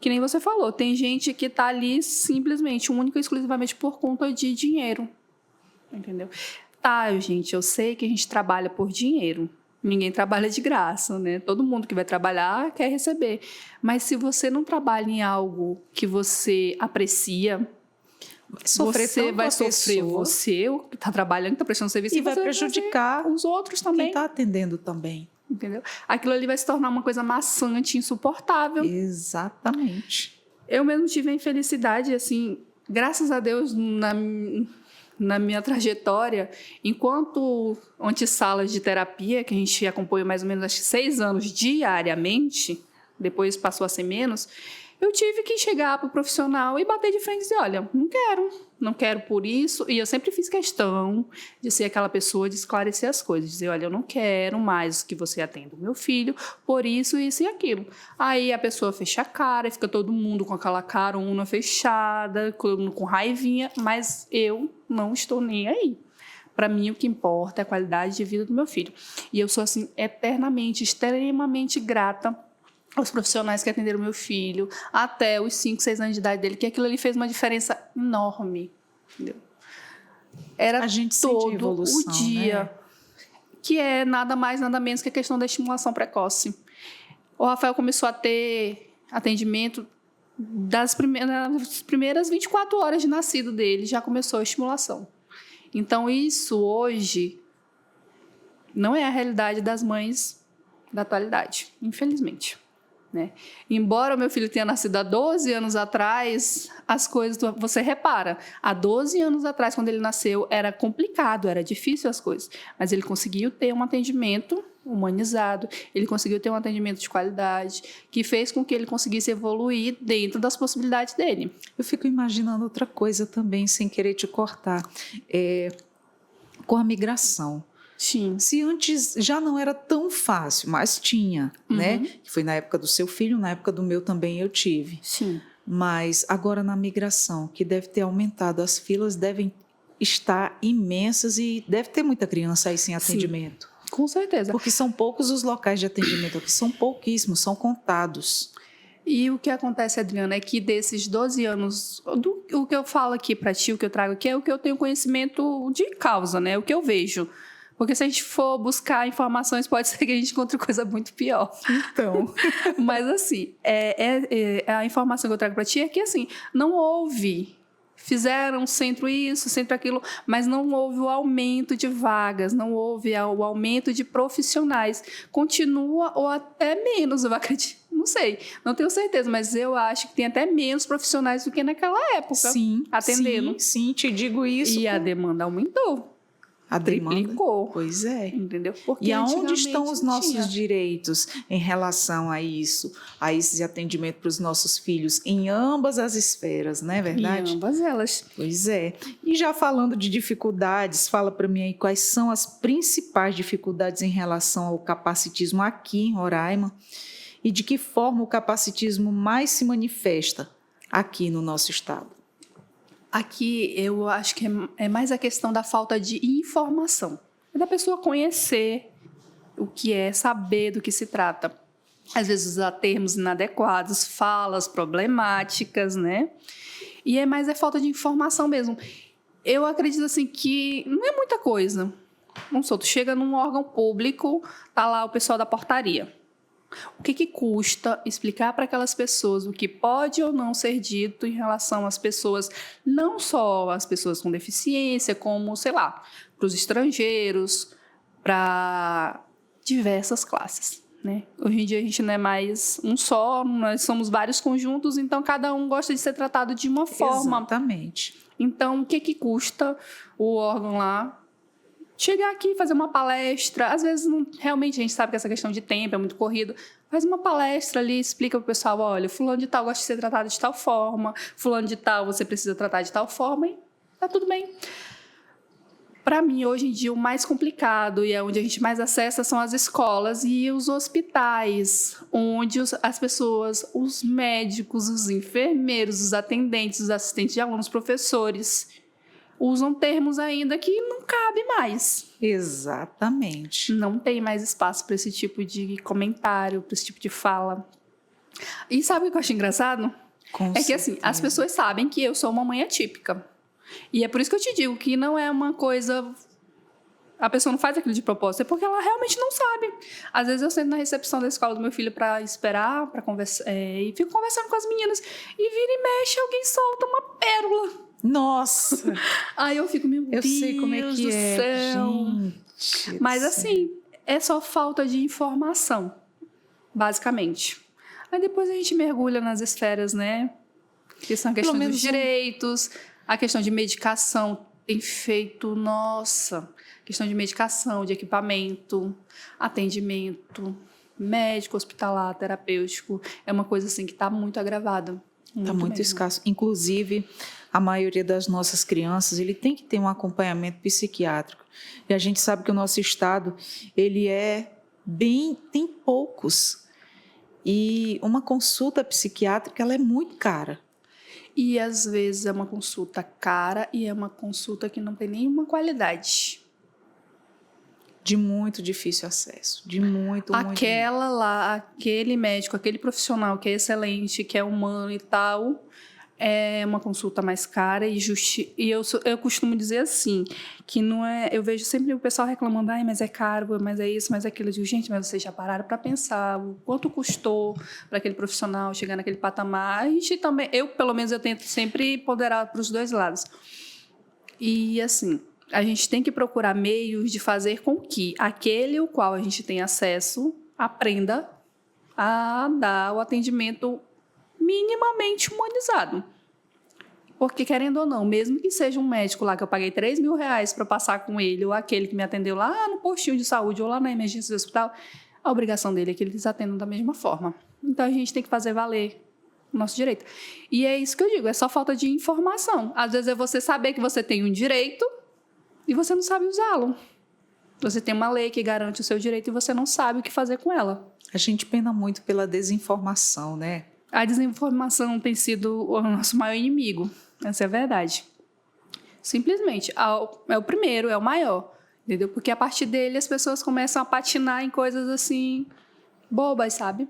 Que nem você falou, tem gente que está ali simplesmente, única e exclusivamente por conta de dinheiro. Entendeu? Tá, gente, eu sei que a gente trabalha por dinheiro. Ninguém trabalha de graça, né? Todo mundo que vai trabalhar quer receber. Mas se você não trabalha em algo que você aprecia, você vai sofrer. Você que está trabalhando, está prestando serviço, e vai prejudicar os outros também. Quem está atendendo também. Entendeu? Aquilo ali vai se tornar uma coisa maçante, insuportável. Exatamente. Eu mesmo tive a infelicidade, assim, graças a Deus, na minha trajetória, enquanto antessalas de terapia, que a gente acompanha mais ou menos acho que 6 anos diariamente, depois passou a ser menos, eu tive que chegar para o profissional e bater de frente e dizer, olha, não quero por isso. E eu sempre fiz questão de ser aquela pessoa de esclarecer as coisas, dizer, olha, eu não quero mais que você atenda o meu filho por isso e aquilo. Aí a pessoa fecha a cara e fica todo mundo com aquela carona fechada, com raivinha, mas eu não estou nem aí. Para mim, o que importa é a qualidade de vida do meu filho. E eu sou, assim, eternamente, extremamente grata aos profissionais que atenderam meu filho, até os 5, 6 anos de idade dele, que aquilo ali fez uma diferença enorme. Entendeu? Era a gente todo evolução, o dia, né? Que é nada mais, nada menos que a questão da estimulação precoce. O Rafael começou a ter atendimento das primeiras 24 horas de nascido dele, já começou a estimulação. Então, isso hoje não é a realidade das mães da atualidade, infelizmente. Né? Embora o meu filho tenha nascido há 12 anos atrás, as coisas, você repara, há 12 anos atrás, quando ele nasceu, era complicado, era difícil as coisas, mas ele conseguiu ter um atendimento humanizado, ele conseguiu ter um atendimento de qualidade, que fez com que ele conseguisse evoluir dentro das possibilidades dele. Eu fico imaginando outra coisa também, sem querer te cortar, com a migração. Sim. Se antes já não era tão fácil, mas tinha, né? Que foi na época do seu filho, na época do meu também eu tive. Sim. Mas agora na migração, que deve ter aumentado, as filas devem estar imensas e deve ter muita criança aí sem atendimento. Sim, com certeza. Porque são poucos os locais de atendimento aqui, são pouquíssimos, são contados. E o que acontece, Adriana, é que desses 12 anos, o que eu falo aqui para ti, o que eu trago aqui, é o que eu tenho conhecimento de causa, né? O que eu vejo. Porque se a gente for buscar informações, pode ser que a gente encontre coisa muito pior. Então. Mas, assim, a informação que eu trago para ti é que, assim, não houve... Fizeram centro isso, centro aquilo, mas não houve o aumento de vagas, não houve o aumento de profissionais. Continua ou até menos, eu acredito. Não sei, não tenho certeza, mas eu acho que tem até menos profissionais do que naquela época. Sim, atendendo. Sim, te digo isso. E a demanda aumentou. A demanda, triplicou. Pois é. Entendeu? Porque e aonde estão os nossos tinha. direitos em relação a isso, a esse atendimento para os nossos filhos em ambas as esferas, não é verdade? Em ambas elas. Pois é. E já falando de dificuldades, fala para mim aí quais são as principais dificuldades em relação ao capacitismo aqui em Roraima e de que forma o capacitismo mais se manifesta aqui no nosso estado. Aqui eu acho que é mais a questão da falta de informação. Da pessoa conhecer o que é, saber do que se trata. Às vezes usar termos inadequados, falas problemáticas, né? E é mais a falta de informação mesmo. Eu acredito assim que não é muita coisa. Não sou, tu chega num órgão público, tá lá o pessoal da portaria. O que custa explicar para aquelas pessoas o que pode ou não ser dito em relação às pessoas, não só as pessoas com deficiência, como, sei lá, para os estrangeiros, para diversas classes, né? Hoje em dia a gente não é mais um só, nós somos vários conjuntos, então cada um gosta de ser tratado de uma forma. Exatamente. Então, o que custa o órgão lá chegar aqui, fazer uma palestra? Às vezes, realmente, a gente sabe que essa questão de tempo é muito corrido. Faz uma palestra ali, explica para o pessoal, olha, fulano de tal gosta de ser tratado de tal forma, fulano de tal você precisa tratar de tal forma, e tá tudo bem. Para mim, hoje em dia, o mais complicado e é onde a gente mais acessa são as escolas e os hospitais, onde as pessoas, os médicos, os enfermeiros, os atendentes, os assistentes de alunos, professores, usam termos ainda que não cabe mais. Exatamente. Não tem mais espaço para esse tipo de comentário, para esse tipo de fala. E sabe o que eu acho engraçado? Que assim, as pessoas sabem que eu sou uma mãe atípica. E é por isso que eu te digo que não é uma coisa... A pessoa não faz aquilo de propósito, é porque ela realmente não sabe. Às vezes eu sento na recepção da escola do meu filho para esperar, para conversar, e fico conversando com as meninas. E vira e mexe, alguém solta uma pérola. Nossa! Aí eu fico, meu Deus sei como é que do é, céu. gente. Mas assim, é só falta de informação, basicamente. Aí depois a gente mergulha nas esferas, né? Que são a questão dos direitos, a questão de medicação tem feito, nossa, questão de medicação, de equipamento, atendimento, médico, hospitalar, terapêutico, é uma coisa assim que está muito agravada. Está muito escasso. Inclusive, a maioria das nossas crianças, ele tem que ter um acompanhamento psiquiátrico. E a gente sabe que o nosso estado, ele tem poucos. E uma consulta psiquiátrica, ela é muito cara. E às vezes é uma consulta cara e é uma consulta que não tem nenhuma qualidade. De muito difícil acesso. Aquele médico, aquele profissional que é excelente, que é humano e tal, é uma consulta mais cara e eu costumo dizer assim, que não é... Eu vejo sempre o pessoal reclamando, mas é caro, mas é isso, mas é aquilo. Eu digo, gente, mas vocês já pararam para pensar o quanto custou para aquele profissional chegar naquele patamar? A gente também, pelo menos, eu tento sempre ponderar para os dois lados. E, assim, a gente tem que procurar meios de fazer com que aquele o qual a gente tem acesso aprenda a dar o atendimento minimamente humanizado. Porque, querendo ou não, mesmo que seja um médico lá que eu paguei R$3.000 para passar com ele, ou aquele que me atendeu lá no postinho de saúde ou lá na emergência do hospital, a obrigação dele é que eles atendam da mesma forma. Então, a gente tem que fazer valer o nosso direito. E é isso que eu digo, é só falta de informação. Às vezes é você saber que você tem um direito e você não sabe usá-lo. Você tem uma lei que garante o seu direito e você não sabe o que fazer com ela. A gente pena muito pela desinformação, né? A desinformação tem sido o nosso maior inimigo. Essa é a verdade. Simplesmente. É o primeiro, é o maior. Entendeu? Porque a partir dele as pessoas começam a patinar em coisas assim bobas, sabe?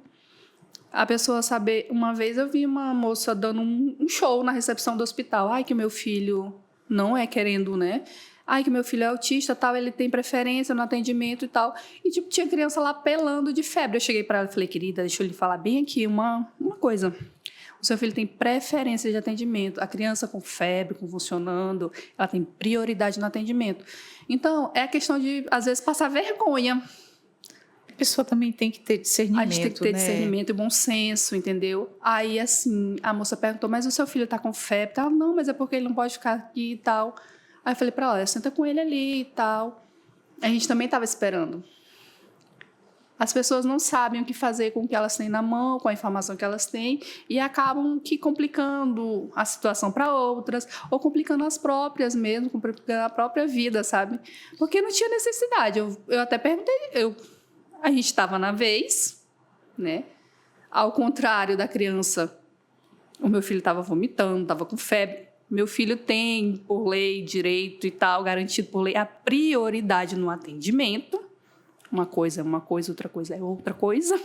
A pessoa saber... Uma vez eu vi uma moça dando um show na recepção do hospital. Ai, que o meu filho não é querendo, né? Ai, que meu filho é autista, tal, ele tem preferência no atendimento e tal. E, tipo, tinha criança lá pelando de febre. Eu cheguei para ela e falei, querida, deixa eu lhe falar bem aqui uma coisa. O seu filho tem preferência de atendimento. A criança com febre, convulsionando, ela tem prioridade no atendimento. Então, é a questão de, às vezes, passar vergonha. A pessoa também tem que ter discernimento, A gente tem que ter discernimento e bom senso, entendeu? Aí, assim, a moça perguntou, mas o seu filho está com febre? Ela, não, mas é porque ele não pode ficar aqui e tal. Aí eu falei para ela, senta com ele ali e tal. A gente também estava esperando. As pessoas não sabem o que fazer com o que elas têm na mão, com a informação que elas têm, e acabam que complicando a situação para outras, ou complicando as próprias mesmo, complicando a própria vida, sabe? Porque não tinha necessidade. Eu até perguntei, a gente estava na vez, né? Ao contrário da criança, o meu filho estava vomitando, estava com febre. Meu filho tem, por lei, direito e tal, garantido por lei, a prioridade no atendimento. Uma coisa é uma coisa, outra coisa é outra coisa.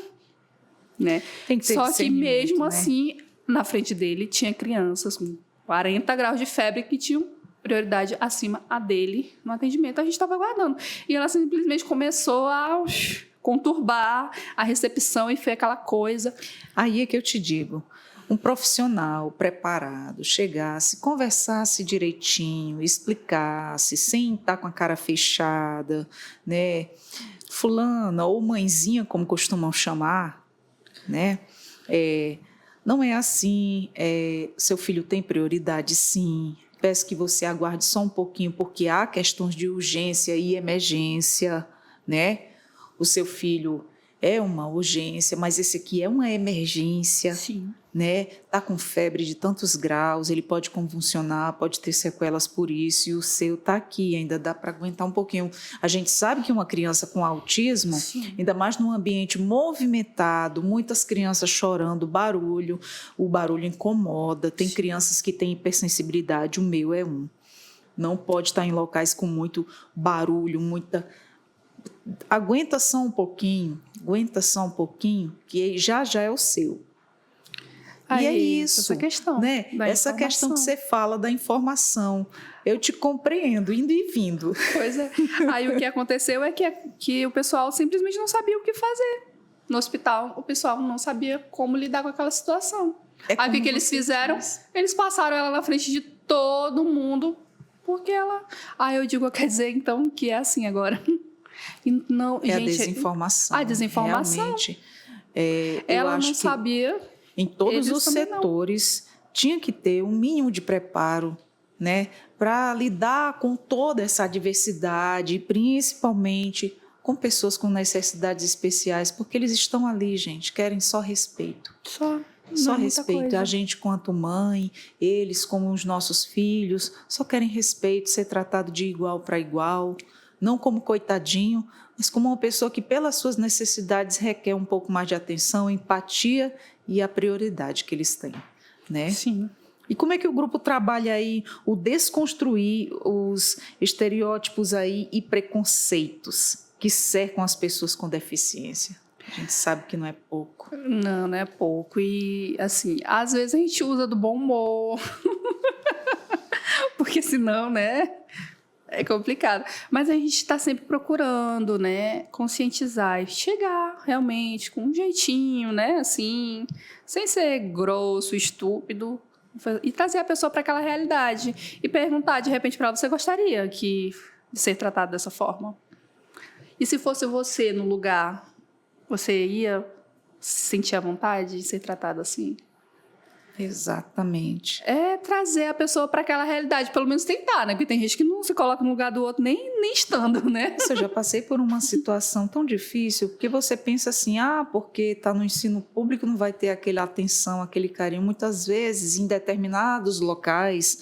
Né? Tem que ter Só que mesmo né? assim, na frente dele, tinha crianças com 40 graus de febre que tinham prioridade acima a dele no atendimento. A gente estava aguardando. E ela simplesmente começou a conturbar a recepção e foi aquela coisa. Aí é que eu te digo, um profissional preparado chegasse, conversasse direitinho, explicasse, sem estar com a cara fechada, né? Fulana ou mãezinha, como costumam chamar, né? Não é assim, seu filho tem prioridade, sim. Peço que você aguarde só um pouquinho, porque há questões de urgência e emergência, né? O seu filho é uma urgência, mas esse aqui é uma emergência. Sim. Né? Tá com febre de tantos graus, ele pode convulsionar, pode ter sequelas por isso, e o seu tá aqui, ainda dá para aguentar um pouquinho. A gente sabe que uma criança com autismo, Sim. ainda mais num ambiente movimentado, muitas crianças chorando, o barulho incomoda, tem Sim. crianças que têm hipersensibilidade, o meu é um. Não pode estar em locais com muito barulho, muita... Aguenta só um pouquinho, que já é o seu. Aí, e é isso, essa questão, né? Essa questão que você fala da informação. Eu te compreendo, indo e vindo. Pois é. Aí o que aconteceu é que o pessoal simplesmente não sabia o que fazer. No hospital, o pessoal não sabia como lidar com aquela situação. Aí o que eles fizeram? Eles passaram ela na frente de todo mundo, porque ela... eu digo, quer dizer, então, que é assim agora. E não, gente, a desinformação. A desinformação. Realmente, ela não sabia... Em todos os setores, tinha que ter um mínimo de preparo, né, para lidar com toda essa diversidade, principalmente com pessoas com necessidades especiais, porque eles estão ali, gente, querem só respeito. Só respeito. A gente, quanto mãe, eles, como os nossos filhos, só querem respeito, ser tratado de igual para igual, não como coitadinho, mas como uma pessoa que, pelas suas necessidades, requer um pouco mais de atenção, empatia e a prioridade que eles têm, né? Sim. E como é que o grupo trabalha aí o desconstruir os estereótipos aí e preconceitos que cercam as pessoas com deficiência? A gente sabe que não é pouco. Não é pouco. E, assim, às vezes a gente usa do bom humor, porque senão, né... É complicado, mas a gente está sempre procurando, né, conscientizar e chegar realmente com um jeitinho, né, assim, sem ser grosso, estúpido, e trazer a pessoa para aquela realidade e perguntar de repente para ela, você gostaria de ser tratado dessa forma? E se fosse você no lugar, você ia se sentir à vontade de ser tratado assim? Exatamente. É trazer a pessoa para aquela realidade, pelo menos tentar, né? Porque tem gente que não se coloca no lugar do outro nem estando, né? Eu já passei por uma situação tão difícil, porque você pensa assim, porque está no ensino público não vai ter aquela atenção, aquele carinho. Muitas vezes, em determinados locais,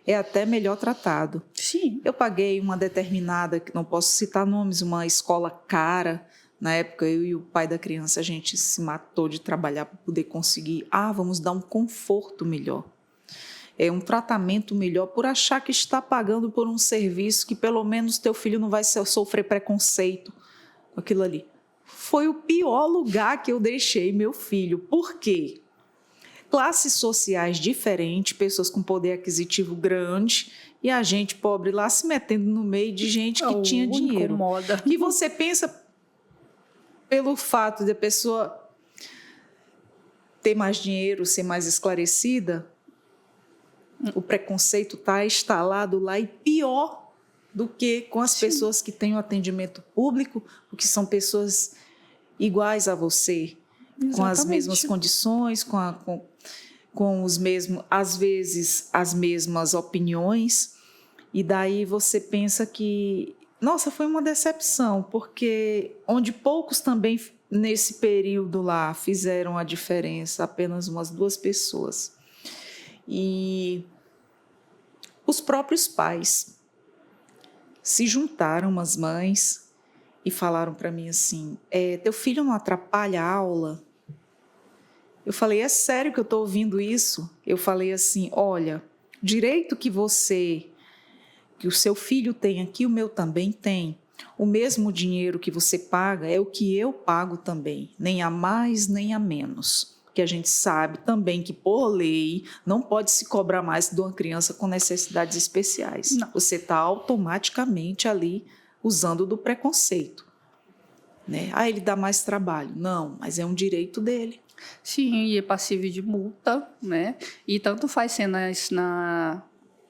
é até melhor tratado. Sim. Eu paguei uma determinada, que não posso citar nomes, uma escola cara. Na época, eu e o pai da criança, a gente se matou de trabalhar para poder conseguir. Vamos dar um conforto melhor. Um tratamento melhor por achar que está pagando por um serviço que pelo menos teu filho não vai sofrer preconceito com aquilo ali. Foi o pior lugar que eu deixei meu filho. Por quê? Classes sociais diferentes, pessoas com poder aquisitivo grande e a gente pobre lá se metendo no meio de gente que tinha dinheiro. Incomoda. E você pensa... Pelo fato de a pessoa ter mais dinheiro, ser mais esclarecida, o preconceito está instalado lá e pior do que com as pessoas que têm o atendimento público, porque são pessoas iguais a você, Exatamente. Com as mesmas condições, com os mesmos, às vezes, as mesmas opiniões, e daí você pensa que... Nossa, foi uma decepção, porque onde poucos também nesse período lá fizeram a diferença, apenas umas 2 pessoas. E os próprios pais se juntaram, umas mães, e falaram para mim assim, teu filho não atrapalha a aula? Eu falei, é sério que eu estou ouvindo isso? Eu falei assim, olha, direito que o seu filho tem aqui, o meu também tem. O mesmo dinheiro que você paga é o que eu pago também, nem a mais nem a menos. Porque a gente sabe também que, por lei, não pode se cobrar mais de uma criança com necessidades especiais. Não. Você está automaticamente ali usando do preconceito. né? Ah, ele dá mais trabalho. Não, mas é um direito dele. Sim, e é passível de multa, né? E tanto faz ser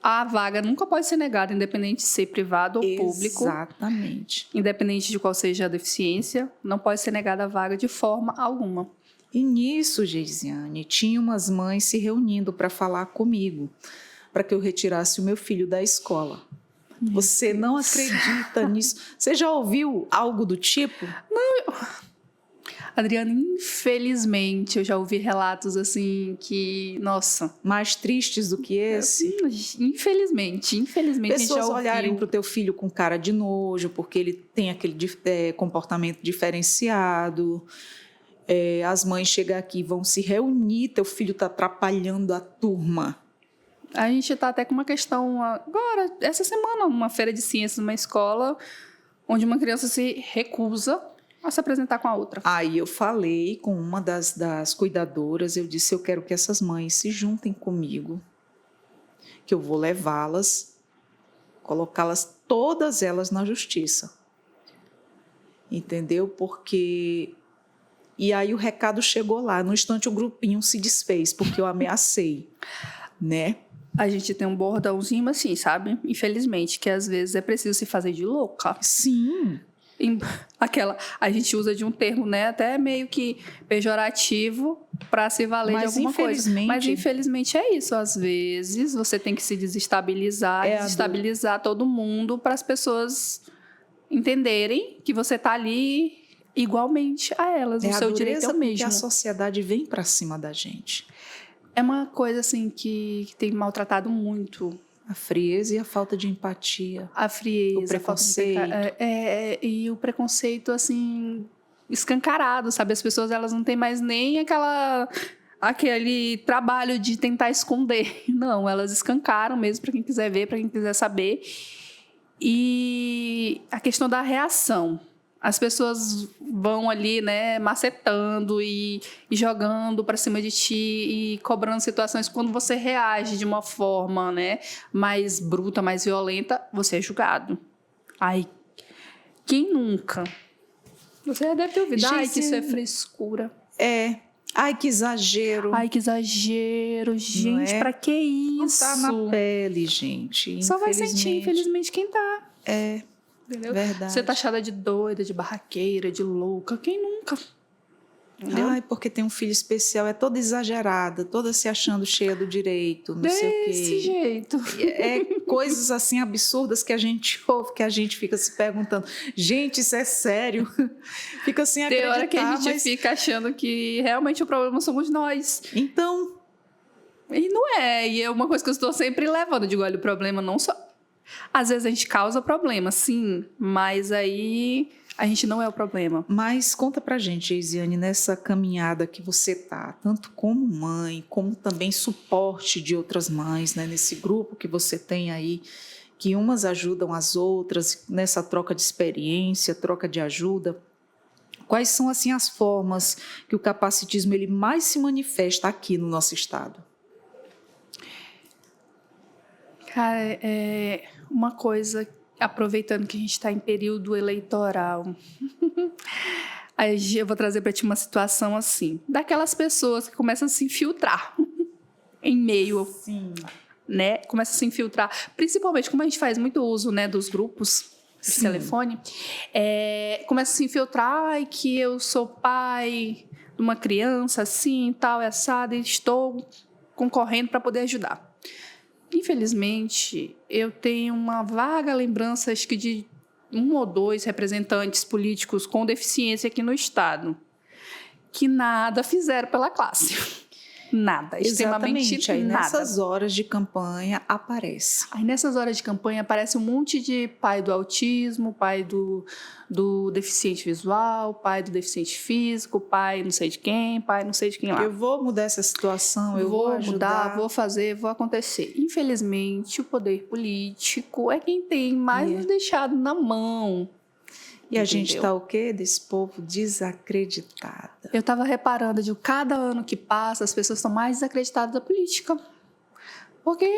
a vaga nunca pode ser negada, independente de ser privado ou público. Exatamente. Independente de qual seja a deficiência, não pode ser negada a vaga de forma alguma. E nisso, Geisiane, tinha umas mães se reunindo para falar comigo, para que eu retirasse o meu filho da escola. Você não acredita nisso? Você já ouviu algo do tipo? Adriana, infelizmente, eu já ouvi relatos assim que, nossa... Mais tristes do que esse? Infelizmente, a gente Pessoas já olharem ouviu. para o teu filho com cara de nojo, porque ele tem aquele comportamento diferenciado. As mães chegam aqui e vão se reunir, teu filho está atrapalhando a turma. A gente está até com uma questão agora, essa semana, uma feira de ciências numa escola, onde uma criança se recusa a se apresentar com a outra. Aí eu falei com uma das cuidadoras, eu disse, eu quero que essas mães se juntem comigo, que eu vou levá-las, colocá-las, todas elas na justiça. Entendeu? Porque... E aí o recado chegou lá, no instante o grupinho se desfez, porque eu ameacei, né? A gente tem um bordãozinho assim, sabe? Infelizmente, que às vezes é preciso se fazer de louca. Sim. A gente usa de um termo, né, até meio que pejorativo para se valer de alguma coisa. Mas infelizmente é isso. Às vezes você tem que se desestabilizar, desestabilizar todo mundo para as pessoas entenderem que você está ali igualmente a elas. O seu direito é o mesmo. Que a sociedade vem para cima da gente. É uma coisa assim que tem maltratado muito. A frieza e a falta de empatia. A frieza, o preconceito. E o preconceito, assim, escancarado, sabe? As pessoas, elas não têm mais nem aquele trabalho de tentar esconder. Não, elas escancaram mesmo para quem quiser ver, para quem quiser saber. E a questão da reação. As pessoas vão ali, né, macetando e jogando para cima de ti e cobrando situações. Quando você reage de uma forma, né, mais bruta, mais violenta, você é julgado. Ai, quem nunca? Você já deve ter ouvido. Ai, que isso é frescura. Ai, que exagero. Ai, que exagero. Gente, pra que isso? Não tá na pele, gente. Só vai sentir, infelizmente, quem tá. Entendeu? Verdade. Você tá achada de doida, de barraqueira, de louca. Quem nunca? Entendeu? Ai, porque tem um filho especial, é toda exagerada, toda se achando cheia do direito, não sei o quê. Desse jeito. Coisas assim absurdas que a gente ouve, que a gente fica se perguntando, gente, isso é sério? Fica sem acreditar. Tem hora que a gente fica achando que realmente o problema somos nós. Então... E não é. E é uma coisa que eu estou sempre levando. Eu digo, olha, o problema não só... Às vezes a gente causa problema, sim, mas aí a gente não é o problema. Mas conta pra gente, Geisiane, nessa caminhada que você tá, tanto como mãe, como também suporte de outras mães, né, nesse grupo que você tem aí, que umas ajudam as outras, nessa troca de experiência, troca de ajuda. Quais são, assim, as formas que o capacitismo ele mais se manifesta aqui no nosso estado? Cara, uma coisa, aproveitando que a gente está em período eleitoral, aí eu vou trazer para ti uma situação assim, daquelas pessoas que começam a se infiltrar em meio, né? Começam a se infiltrar, principalmente como a gente faz muito uso, né, dos grupos de telefone, começa a se infiltrar e que eu sou pai de uma criança assim, tal, assada, e estou concorrendo para poder ajudar. Infelizmente, eu tenho uma vaga lembrança, acho que de 1 ou 2 representantes políticos com deficiência aqui no estado, que nada fizeram pela classe. Nada, extremamente exatamente. Aí nada. nessas horas de campanha aparece. Aí nessas horas de campanha aparece um monte de pai do autismo, pai do deficiente visual, pai do deficiente físico, pai não sei de quem, pai não sei de quem lá. Eu vou mudar essa situação, eu vou ajudar. mudar, vou fazer, vou acontecer. Infelizmente, o poder político é quem tem mais nos deixado na mão. E a gente está o quê? Desse povo desacreditado. Eu estava reparando de cada ano que passa, as pessoas estão mais desacreditadas da política. Porque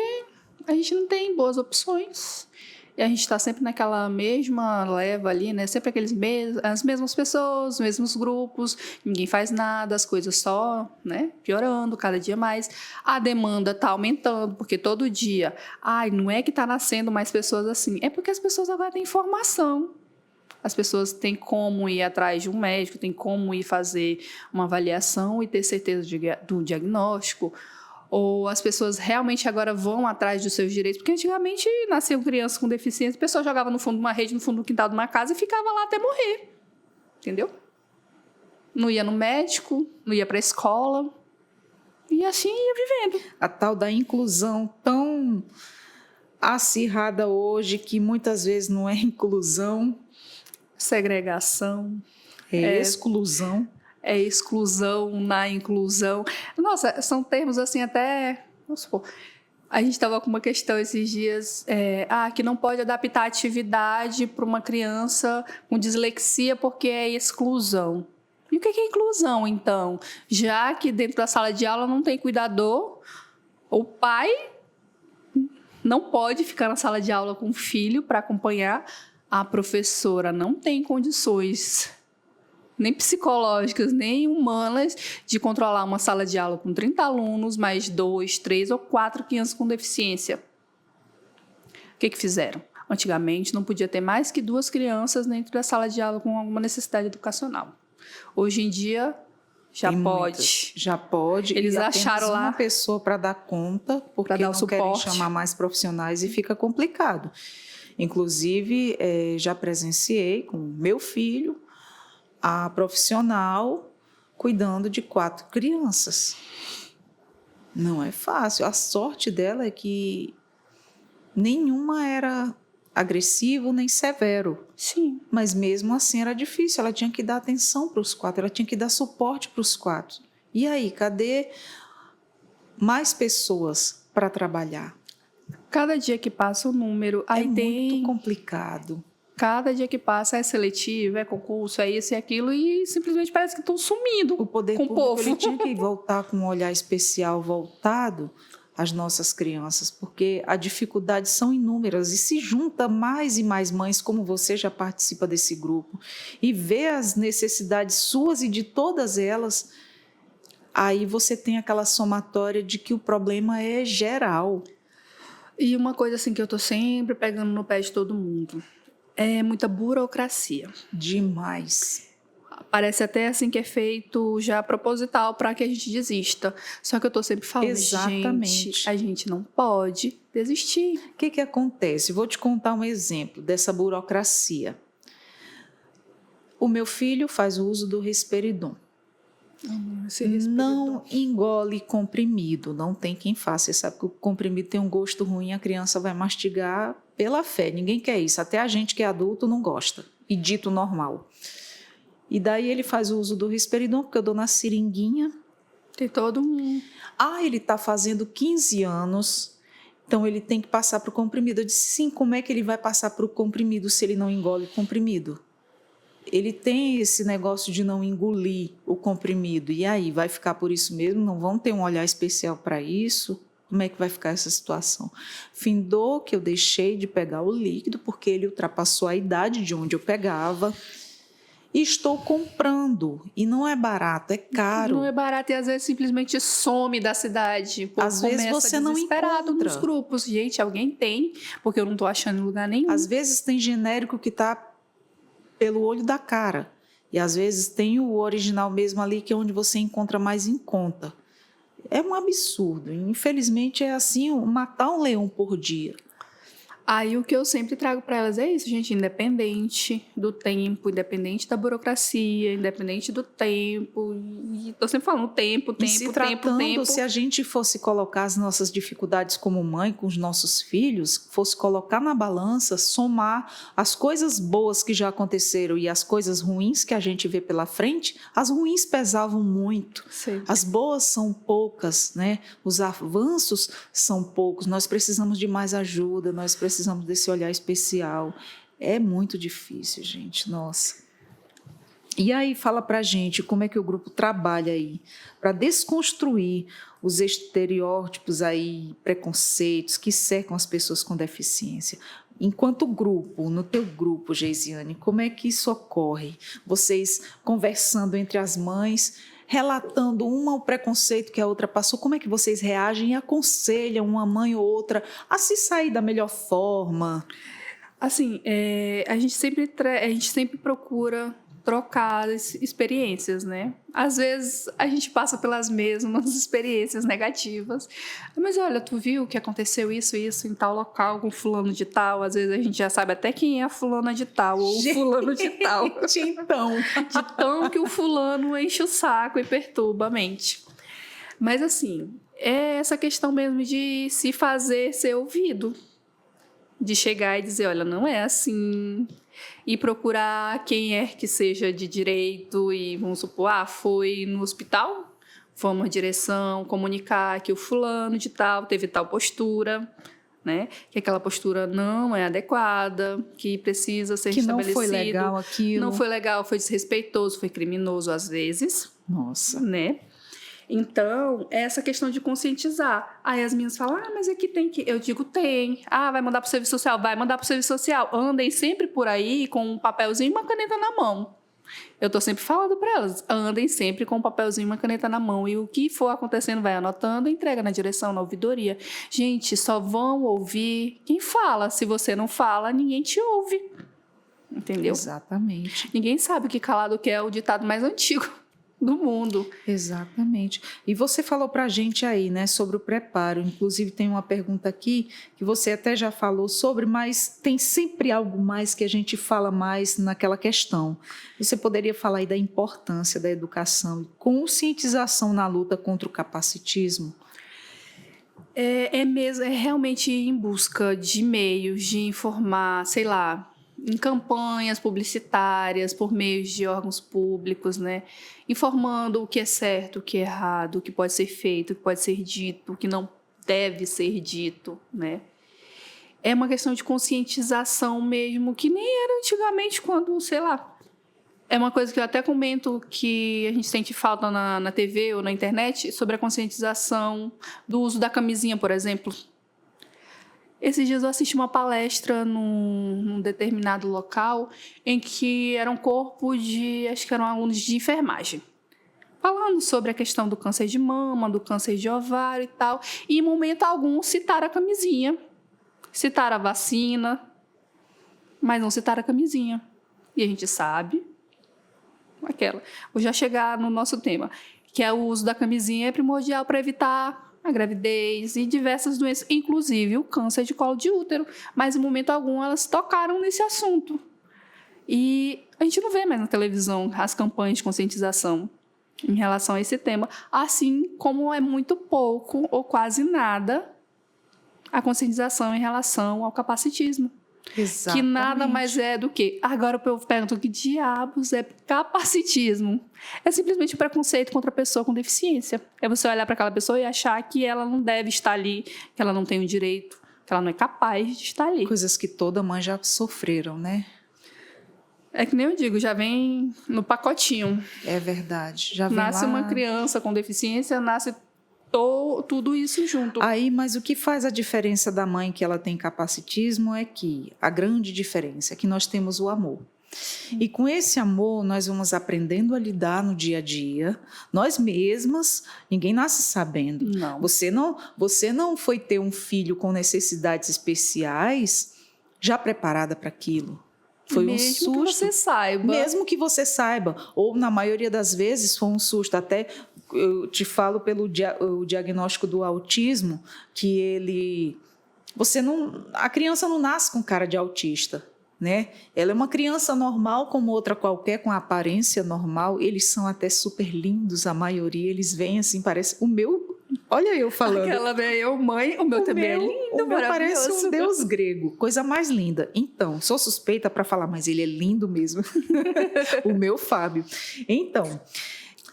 a gente não tem boas opções. E a gente está sempre naquela mesma leva ali, né? Sempre as mesmas pessoas, os mesmos grupos, ninguém faz nada, as coisas só, né? Piorando cada dia mais. A demanda está aumentando, porque todo dia, não é que está nascendo mais pessoas assim, é porque as pessoas agora têm informação. As pessoas têm como ir atrás de um médico, têm como ir fazer uma avaliação e ter certeza do diagnóstico. Ou as pessoas realmente agora vão atrás dos seus direitos, porque antigamente nasciam crianças com deficiência, a pessoa jogava no fundo de uma rede, no fundo do quintal de uma casa e ficava lá até morrer, entendeu? Não ia no médico, não ia para a escola, e assim ia vivendo. A tal da inclusão tão acirrada hoje, que muitas vezes não é inclusão, segregação, é exclusão. É exclusão na inclusão. Nossa, são termos assim até... Vamos supor, a gente estava com uma questão esses dias, que não pode adaptar a atividade para uma criança com dislexia porque é exclusão. E o que é inclusão, então? Já que dentro da sala de aula não tem cuidador, o pai não pode ficar na sala de aula com o filho para acompanhar, a professora não tem condições nem psicológicas, nem humanas, de controlar uma sala de aula com 30 alunos, mais 2, 3 ou 4 crianças com deficiência. O que fizeram? Antigamente, não podia ter mais que 2 crianças dentro da sala de aula com alguma necessidade educacional. Hoje em dia, já tem pode. Muitas. Já pode. Eles acharam lá uma pessoa para dar conta, porque dar não querem chamar mais profissionais e fica complicado. Inclusive, já presenciei com meu filho, a profissional cuidando de 4 crianças. Não é fácil. A sorte dela é que nenhuma era agressivo nem severo. Sim. Mas mesmo assim era difícil. Ela tinha que dar atenção para os 4, ela tinha que dar suporte para os 4. E aí, cadê mais pessoas para trabalhar? Cada dia que passa o número... Aí muito complicado. Cada dia que passa é seletivo, é concurso, é isso e aquilo, e simplesmente parece que estão sumindo o poder com público, o povo. Ele tinha que voltar com um olhar especial voltado às nossas crianças, porque as dificuldades são inúmeras e se junta mais e mais mães, como você já participa desse grupo, e vê as necessidades suas e de todas elas, aí você tem aquela somatória de que o problema é geral. E uma coisa assim que eu estou sempre pegando no pé de todo mundo... É muita burocracia. Demais. Parece até assim que é feito já proposital para que a gente desista. Só que eu estou sempre falando, exatamente, a gente não pode desistir. O que acontece? Vou te contar um exemplo dessa burocracia. O meu filho faz o uso do Risperidon. Não engole comprimido, não tem quem faça. Você sabe que o comprimido tem um gosto ruim, a criança vai mastigar pela fé. Ninguém quer isso, até a gente que é adulto não gosta, e dito normal. E daí ele faz o uso do Risperidon, porque eu dou na seringuinha. Tem todo um... ele está fazendo 15 anos, então ele tem que passar para o comprimido. Eu disse, sim, como é que ele vai passar para o comprimido se ele não engole o comprimido? Ele tem esse negócio de não engolir o comprimido. E aí, vai ficar por isso mesmo? Não vão ter um olhar especial para isso? Como é que vai ficar essa situação? Findou que eu deixei de pegar o líquido, porque ele ultrapassou a idade de onde eu pegava. E estou comprando. E não é barato, é caro. Não é barato e às vezes simplesmente some da cidade. Às vezes você não encontra. Nos grupos. Gente, alguém tem, porque eu não estou achando em lugar nenhum. Às vezes tem genérico que está pelo olho da cara. E às vezes tem o original mesmo ali, que é onde você encontra mais em conta. É um absurdo. Infelizmente é assim, matar um leão por dia. Aí o que eu sempre trago para elas é isso, gente, independente do tempo, independente da burocracia, independente do tempo, e tô sempre falando tempo, se a gente fosse colocar as nossas dificuldades como mãe com os nossos filhos, fosse colocar na balança, somar as coisas boas que já aconteceram e as coisas ruins que a gente vê pela frente, as ruins pesavam muito. Sim. As boas são poucas, né? Os avanços são poucos, nós precisamos de mais ajuda, nós precisamos desse olhar especial. É muito difícil, gente, nossa. E aí, fala pra gente como é que o grupo trabalha aí para desconstruir os estereótipos aí, preconceitos que cercam as pessoas com deficiência. Enquanto grupo, no teu grupo, Geisiane, como é que isso ocorre? Vocês conversando entre as mães, relatando uma o preconceito que a outra passou, como é que vocês reagem e aconselham uma mãe ou outra a se sair da melhor forma? Assim, a gente sempre procura trocar experiências, né? Às vezes a gente passa pelas mesmas experiências negativas. Mas olha, tu viu que aconteceu isso em tal local com fulano de tal? Às vezes a gente já sabe até quem é a fulana de tal ou o fulano de tal. Então. De tão que o fulano enche o saco e perturba a mente. Mas assim, é essa questão mesmo de se fazer ser ouvido. De chegar e dizer, olha, não é assim, e procurar quem é que seja de direito e, vamos supor, foi no hospital, vamos à direção, comunicar que o fulano de tal teve tal postura, né? Que aquela postura não é adequada, que precisa ser estabelecido. Que não foi legal aquilo. Não foi legal, foi desrespeitoso, foi criminoso às vezes. Nossa. Né? Então, é essa questão de conscientizar. Aí as meninas falam, mas aqui tem que... Eu digo, tem. Vai mandar para o serviço social? Vai mandar para o serviço social. Andem sempre por aí com um papelzinho e uma caneta na mão. Eu estou sempre falando para elas, andem sempre com um papelzinho e uma caneta na mão. E o que for acontecendo, vai anotando e entrega na direção, na ouvidoria. Gente, só vão ouvir quem fala. Se você não fala, ninguém te ouve. Entendeu? Exatamente. Ninguém sabe o que calado que é o ditado mais antigo do mundo. Exatamente. E você falou para a gente aí, né, sobre o preparo. Inclusive tem uma pergunta aqui que você até já falou sobre, mas tem sempre algo mais que a gente fala mais naquela questão. Você poderia falar aí da importância da educação e conscientização na luta contra o capacitismo? É realmente ir em busca de meios de informar, sei lá, em campanhas publicitárias, por meio de órgãos públicos, né? Informando o que é certo, o que é errado, o que pode ser feito, o que pode ser dito, o que não deve ser dito, né? É uma questão de conscientização mesmo, que nem era antigamente quando, sei lá... É uma coisa que eu até comento que a gente sente falta na TV ou na internet sobre a conscientização do uso da camisinha, por exemplo. Esses dias eu assisti uma palestra num determinado local em que era um corpo de, acho que eram alunos de enfermagem, falando sobre a questão do câncer de mama, do câncer de ovário e tal, e em momento algum citaram a camisinha, citaram a vacina, mas não citaram a camisinha. E a gente sabe, vou já chegar no nosso tema, que é o uso da camisinha é primordial para evitar a gravidez e diversas doenças, inclusive o câncer de colo de útero, mas em momento algum elas tocaram nesse assunto. E a gente não vê mais na televisão as campanhas de conscientização em relação a esse tema, assim como é muito pouco ou quase nada a conscientização em relação ao capacitismo. Exatamente. Que nada mais é do que... Agora o povo pergunta o que diabos é capacitismo. É simplesmente um preconceito contra a pessoa com deficiência. É você olhar para aquela pessoa e achar que ela não deve estar ali, que ela não tem o direito, que ela não é capaz de estar ali. Coisas que toda mãe já sofreram, né? É que nem eu digo, já vem no pacotinho. É verdade. Já vem nasce lá... uma criança com deficiência, nasce tudo isso junto. Aí, mas o que faz a diferença da mãe que ela tem capacitismo é que a grande diferença é que nós temos o amor. E com esse amor nós vamos aprendendo a lidar no dia a dia. Nós mesmas, ninguém nasce sabendo. Não. Você não foi ter um filho com necessidades especiais já preparada para aquilo. Foi um susto. Mesmo que você saiba. Mesmo que você saiba. Ou, na maioria das vezes, foi um susto. Até eu te falo pelo o diagnóstico do autismo, que a criança não nasce com cara de autista, né? Ela é uma criança normal como outra qualquer, com aparência normal. Eles são até super lindos, a maioria. Eles vêm assim, parece... O meu... Olha eu falando. Aquela mãe, o meu também é lindo, o meu parece um deus grego, coisa mais linda. Então, sou suspeita para falar, mas ele é lindo mesmo. O meu Fábio. Então,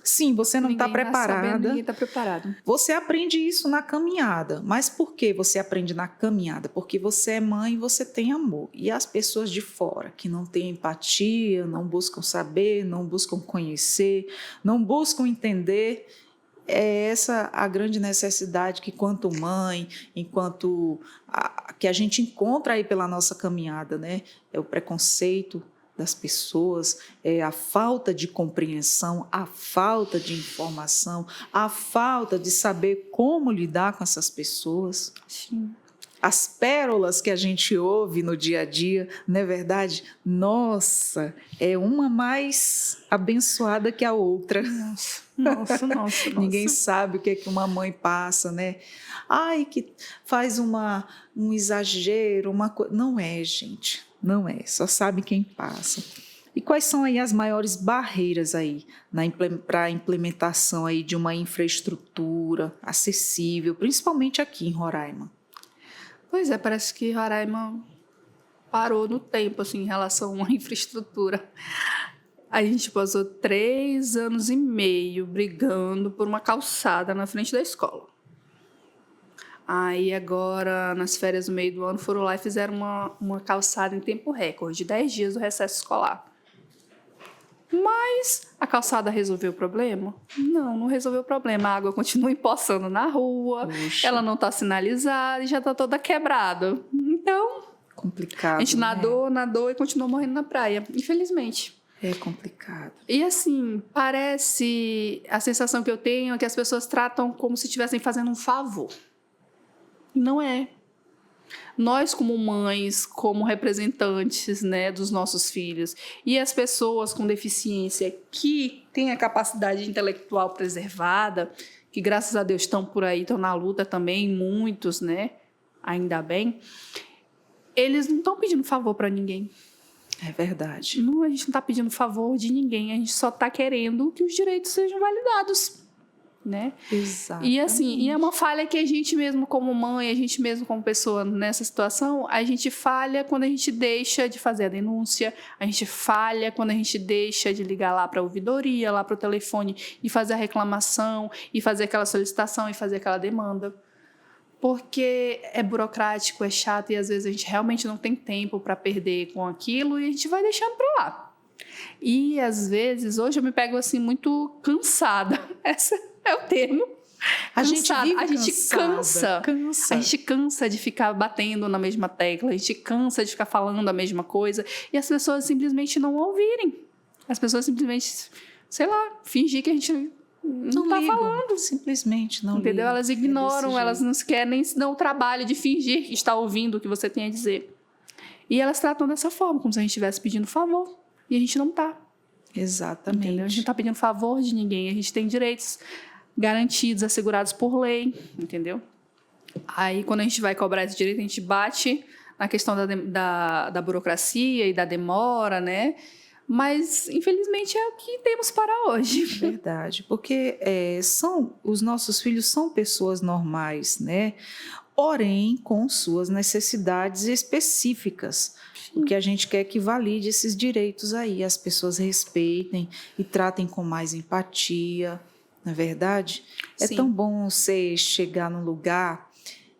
sim, você não está preparada. Ninguém está preparado. Você aprende isso na caminhada. Mas por que você aprende na caminhada? Porque você é mãe e você tem amor. E as pessoas de fora, que não têm empatia, não buscam saber, não buscam conhecer, não buscam entender... é essa a grande necessidade que, quanto mãe, que a gente encontra aí pela nossa caminhada, né? É o preconceito das pessoas, é a falta de compreensão, a falta de informação, a falta de saber como lidar com essas pessoas. Sim. As pérolas que a gente ouve no dia a dia, não é verdade? Nossa, é uma mais abençoada que a outra. Nossa. Ninguém sabe o que é que uma mãe passa, né? Ai, que faz um exagero, uma coisa. Não é, gente, não é. Só sabe quem passa. E quais são aí as maiores barreiras aí para a implementação aí de uma infraestrutura acessível, principalmente aqui em Roraima? Pois é, parece que Roraima parou no tempo, assim, em relação à infraestrutura. A gente passou 3 anos e meio brigando por uma calçada na frente da escola. Aí agora, nas férias no meio do ano, foram lá e fizeram uma calçada em tempo recorde, 10 dias do recesso escolar. Mas a calçada resolveu o problema? Não resolveu o problema. A água continua empoçando na rua, Puxa. Ela não está sinalizada e já está toda quebrada. Então, complicado, a gente nadou e continuou morrendo na praia, infelizmente. É complicado. E assim, parece, a sensação que eu tenho é que as pessoas tratam como se estivessem fazendo um favor. Não é. Nós, como mães, como representantes, né, dos nossos filhos, e as pessoas com deficiência que têm a capacidade intelectual preservada, que graças a Deus estão por aí, estão na luta também, muitos, né, ainda bem, eles não estão pedindo favor para ninguém. É verdade. Não, a gente não está pedindo favor de ninguém, a gente só está querendo que os direitos sejam validados. Né? Exatamente. E assim, é uma falha que a gente mesmo como mãe, a gente mesmo como pessoa nessa situação, a gente falha quando a gente deixa de fazer a denúncia, a gente falha quando a gente deixa de ligar lá para a ouvidoria, lá para o telefone e fazer a reclamação, e fazer aquela solicitação e fazer aquela demanda. Porque é burocrático, é chato e às vezes a gente realmente não tem tempo para perder com aquilo e a gente vai deixando para lá. E às vezes, hoje eu me pego assim muito cansada. Essa é o termo. A gente cansa de ficar batendo na mesma tecla, a gente cansa de ficar falando a mesma coisa e as pessoas simplesmente não ouvirem. As pessoas simplesmente, sei lá, fingir que a gente não está falando. Simplesmente não entendeu? ligam. Elas ignoram, elas não querem nem se dar o trabalho de fingir que está ouvindo o que você tem a dizer. E elas tratam dessa forma, como se a gente estivesse pedindo favor. E a gente não está. Exatamente. Entendeu? A gente não está pedindo favor de ninguém. A gente tem direitos garantidos, assegurados por lei. Entendeu? Aí, quando a gente vai cobrar esse direito, a gente bate na questão da burocracia e da demora, né? Mas, infelizmente, é o que temos para hoje. Verdade. Porque os nossos filhos são pessoas normais, né? Porém, com suas necessidades específicas. O que a gente quer que valide esses direitos aí, as pessoas respeitem e tratem com mais empatia, não é verdade? É Sim. tão bom você chegar num lugar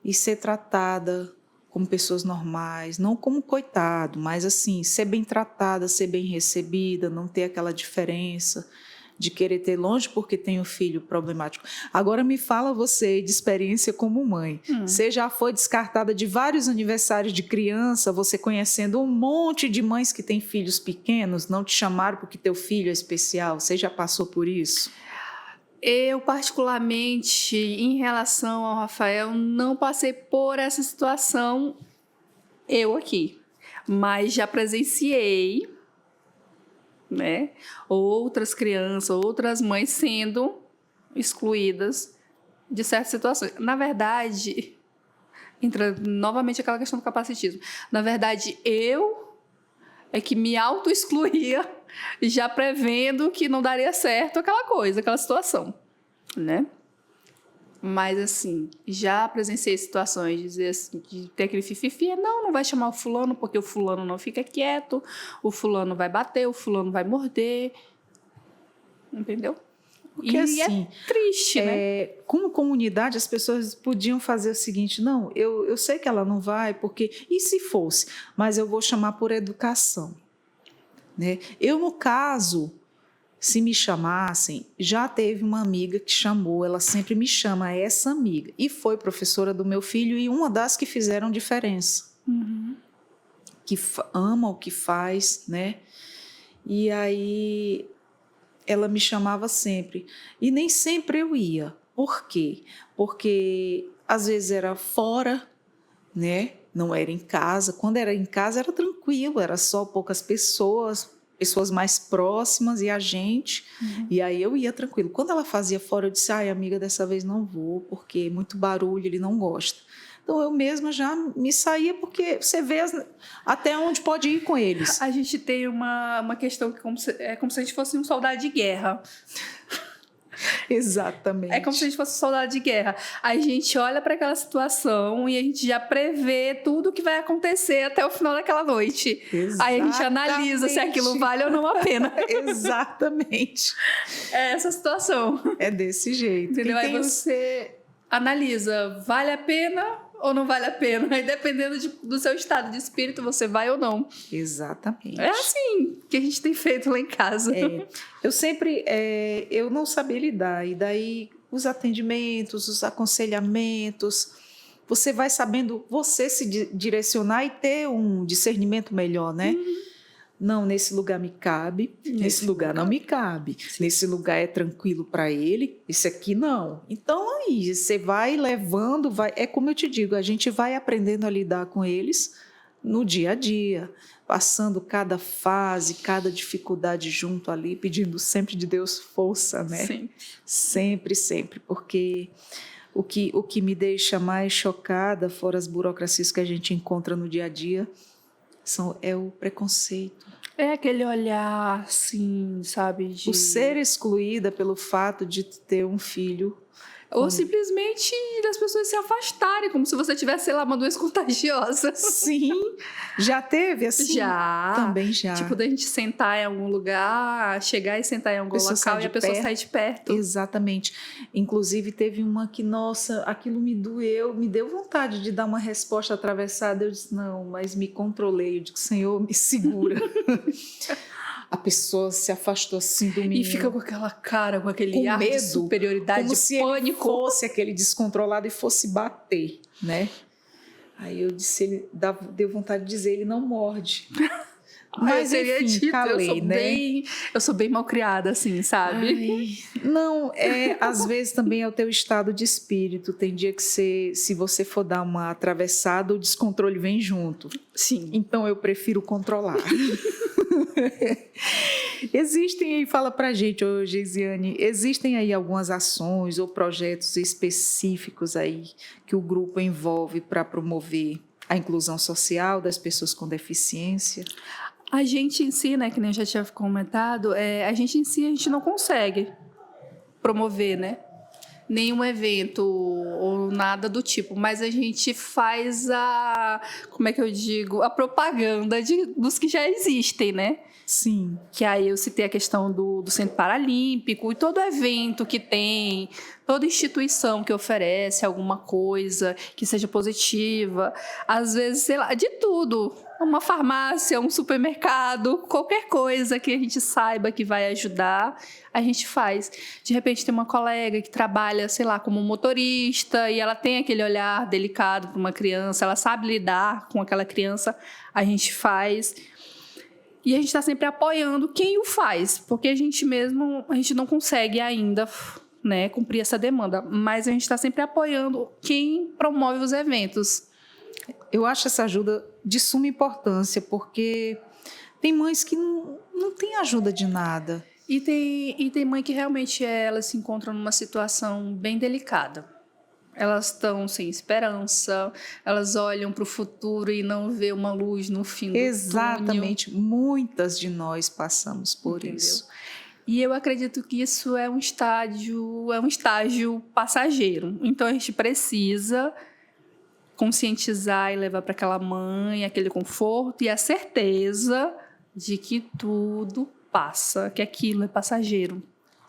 e ser tratada como pessoas normais, não como coitado, mas assim, ser bem tratada, ser bem recebida, não ter aquela diferença de querer ter longe porque tem um filho problemático. Agora me fala você de experiência como mãe. Você já foi descartada de vários aniversários de criança, você conhecendo um monte de mães que têm filhos pequenos, não te chamaram porque teu filho é especial? Você já passou por isso? Eu, particularmente, em relação ao Rafael, não passei por essa situação, eu aqui. Mas já presenciei, né, outras crianças, outras mães sendo excluídas de certas situações. Na verdade, entra novamente aquela questão do capacitismo. Na verdade, eu é que me auto-excluía, já prevendo que não daria certo aquela coisa, aquela situação, né? Mas, assim, já presenciei situações de dizer assim, de ter aquele fififi, não vai chamar o fulano porque o fulano não fica quieto, o fulano vai bater, o fulano vai morder, entendeu? Porque, assim, é triste, né? Como comunidade, as pessoas podiam fazer o seguinte, não, eu sei que ela não vai, porque, e se fosse? Mas eu vou chamar por educação, né? Eu, no caso, se me chamassem, já teve uma amiga que chamou, ela sempre me chama essa amiga, e foi professora do meu filho e uma das que fizeram diferença, que ama o que faz, né? E aí ela me chamava sempre, e nem sempre eu ia. Por quê? Porque às vezes era fora, né? Não era em casa. Quando era em casa era tranquilo, era só poucas pessoas mais próximas e a gente. E aí eu ia tranquilo. Quando ela fazia fora, eu disse, ai, amiga, dessa vez não vou, porque é muito barulho, ele não gosta. Então eu mesma já me saía, porque você vê até onde pode ir com eles. A gente tem uma questão que é como se a gente fosse um soldado de guerra. Exatamente. É como se a gente fosse um soldado de guerra. A gente olha para aquela situação e a gente já prevê tudo o que vai acontecer até o final daquela noite. Exatamente. Aí a gente analisa se aquilo vale ou não a pena. Exatamente. É essa situação. É desse jeito. Entendeu? Aí você analisa, vale a pena ou não vale a pena? Aí dependendo do seu estado de espírito, você vai ou não. Exatamente. É assim que a gente tem feito lá em casa. Eu sempre, eu não sabia lidar, e daí os atendimentos, os aconselhamentos, você vai sabendo você se direcionar e ter um discernimento melhor, né? Não, nesse lugar me cabe, nesse lugar não me cabe, nesse lugar é tranquilo para ele, esse aqui não. Então, aí, você vai levando, é como eu te digo, a gente vai aprendendo a lidar com eles no dia a dia, passando cada fase, cada dificuldade junto ali, pedindo sempre de Deus força, né? Sim. Sempre, sempre, porque o que me deixa mais chocada, fora as burocracias que a gente encontra no dia a dia, é o preconceito. É aquele olhar, assim, sabe? O ser excluída pelo fato de ter um filho. Ou simplesmente das pessoas se afastarem, como se você tivesse, sei lá, uma doença contagiosa. Sim, já teve assim? Já. Também já. Tipo, da gente sentar em algum lugar, chegar e sentar em algum local e a pessoa sair de perto. Exatamente. Inclusive, teve uma que, nossa, aquilo me doeu, me deu vontade de dar uma resposta atravessada. Eu disse, não, mas me controlei. Eu digo, Senhor, me segura. A pessoa se afastou assim do menino. E fica com aquela cara, com aquele com ar medo, de superioridade, como de se pânico. ele fosse aquele descontrolado e fosse bater, né? Aí eu disse, deu vontade de dizer, ele não morde. Mas enfim, calei, né? Eu sou bem malcriada, assim, sabe? Ai, não, às vezes também é o teu estado de espírito. Tem dia que se você for dar uma atravessada, o descontrole vem junto. Sim. Então eu prefiro controlar. Existem aí, fala pra gente, Geisiane, existem aí algumas ações ou projetos específicos aí que o grupo envolve para promover a inclusão social das pessoas com deficiência? A gente em si, né, que nem eu já tinha comentado, a gente não consegue promover, né? Nenhum evento ou nada do tipo, mas a gente faz como é que eu digo, a propaganda dos que já existem, né? Sim. Que aí eu citei a questão do Centro Paralímpico e todo evento que tem, toda instituição que oferece alguma coisa que seja positiva, às vezes, sei lá, de tudo. Uma farmácia, um supermercado, qualquer coisa que a gente saiba que vai ajudar, a gente faz. De repente tem uma colega que trabalha, sei lá, como motorista e ela tem aquele olhar delicado para uma criança, ela sabe lidar com aquela criança, a gente faz. E a gente está sempre apoiando quem o faz, porque a gente não consegue ainda, né, cumprir essa demanda, mas a gente está sempre apoiando quem promove os eventos. Eu acho essa ajuda de suma importância, porque tem mães que não têm ajuda de nada. E tem mãe que realmente elas se encontram numa situação bem delicada. Elas estão sem esperança, elas olham para o futuro e não vê uma luz no fim do túnel. Exatamente, muitas de nós passamos por Entendeu? isso. E eu acredito que isso é um estágio passageiro. Então a gente precisa conscientizar e levar para aquela mãe aquele conforto e a certeza de que tudo passa, que aquilo é passageiro.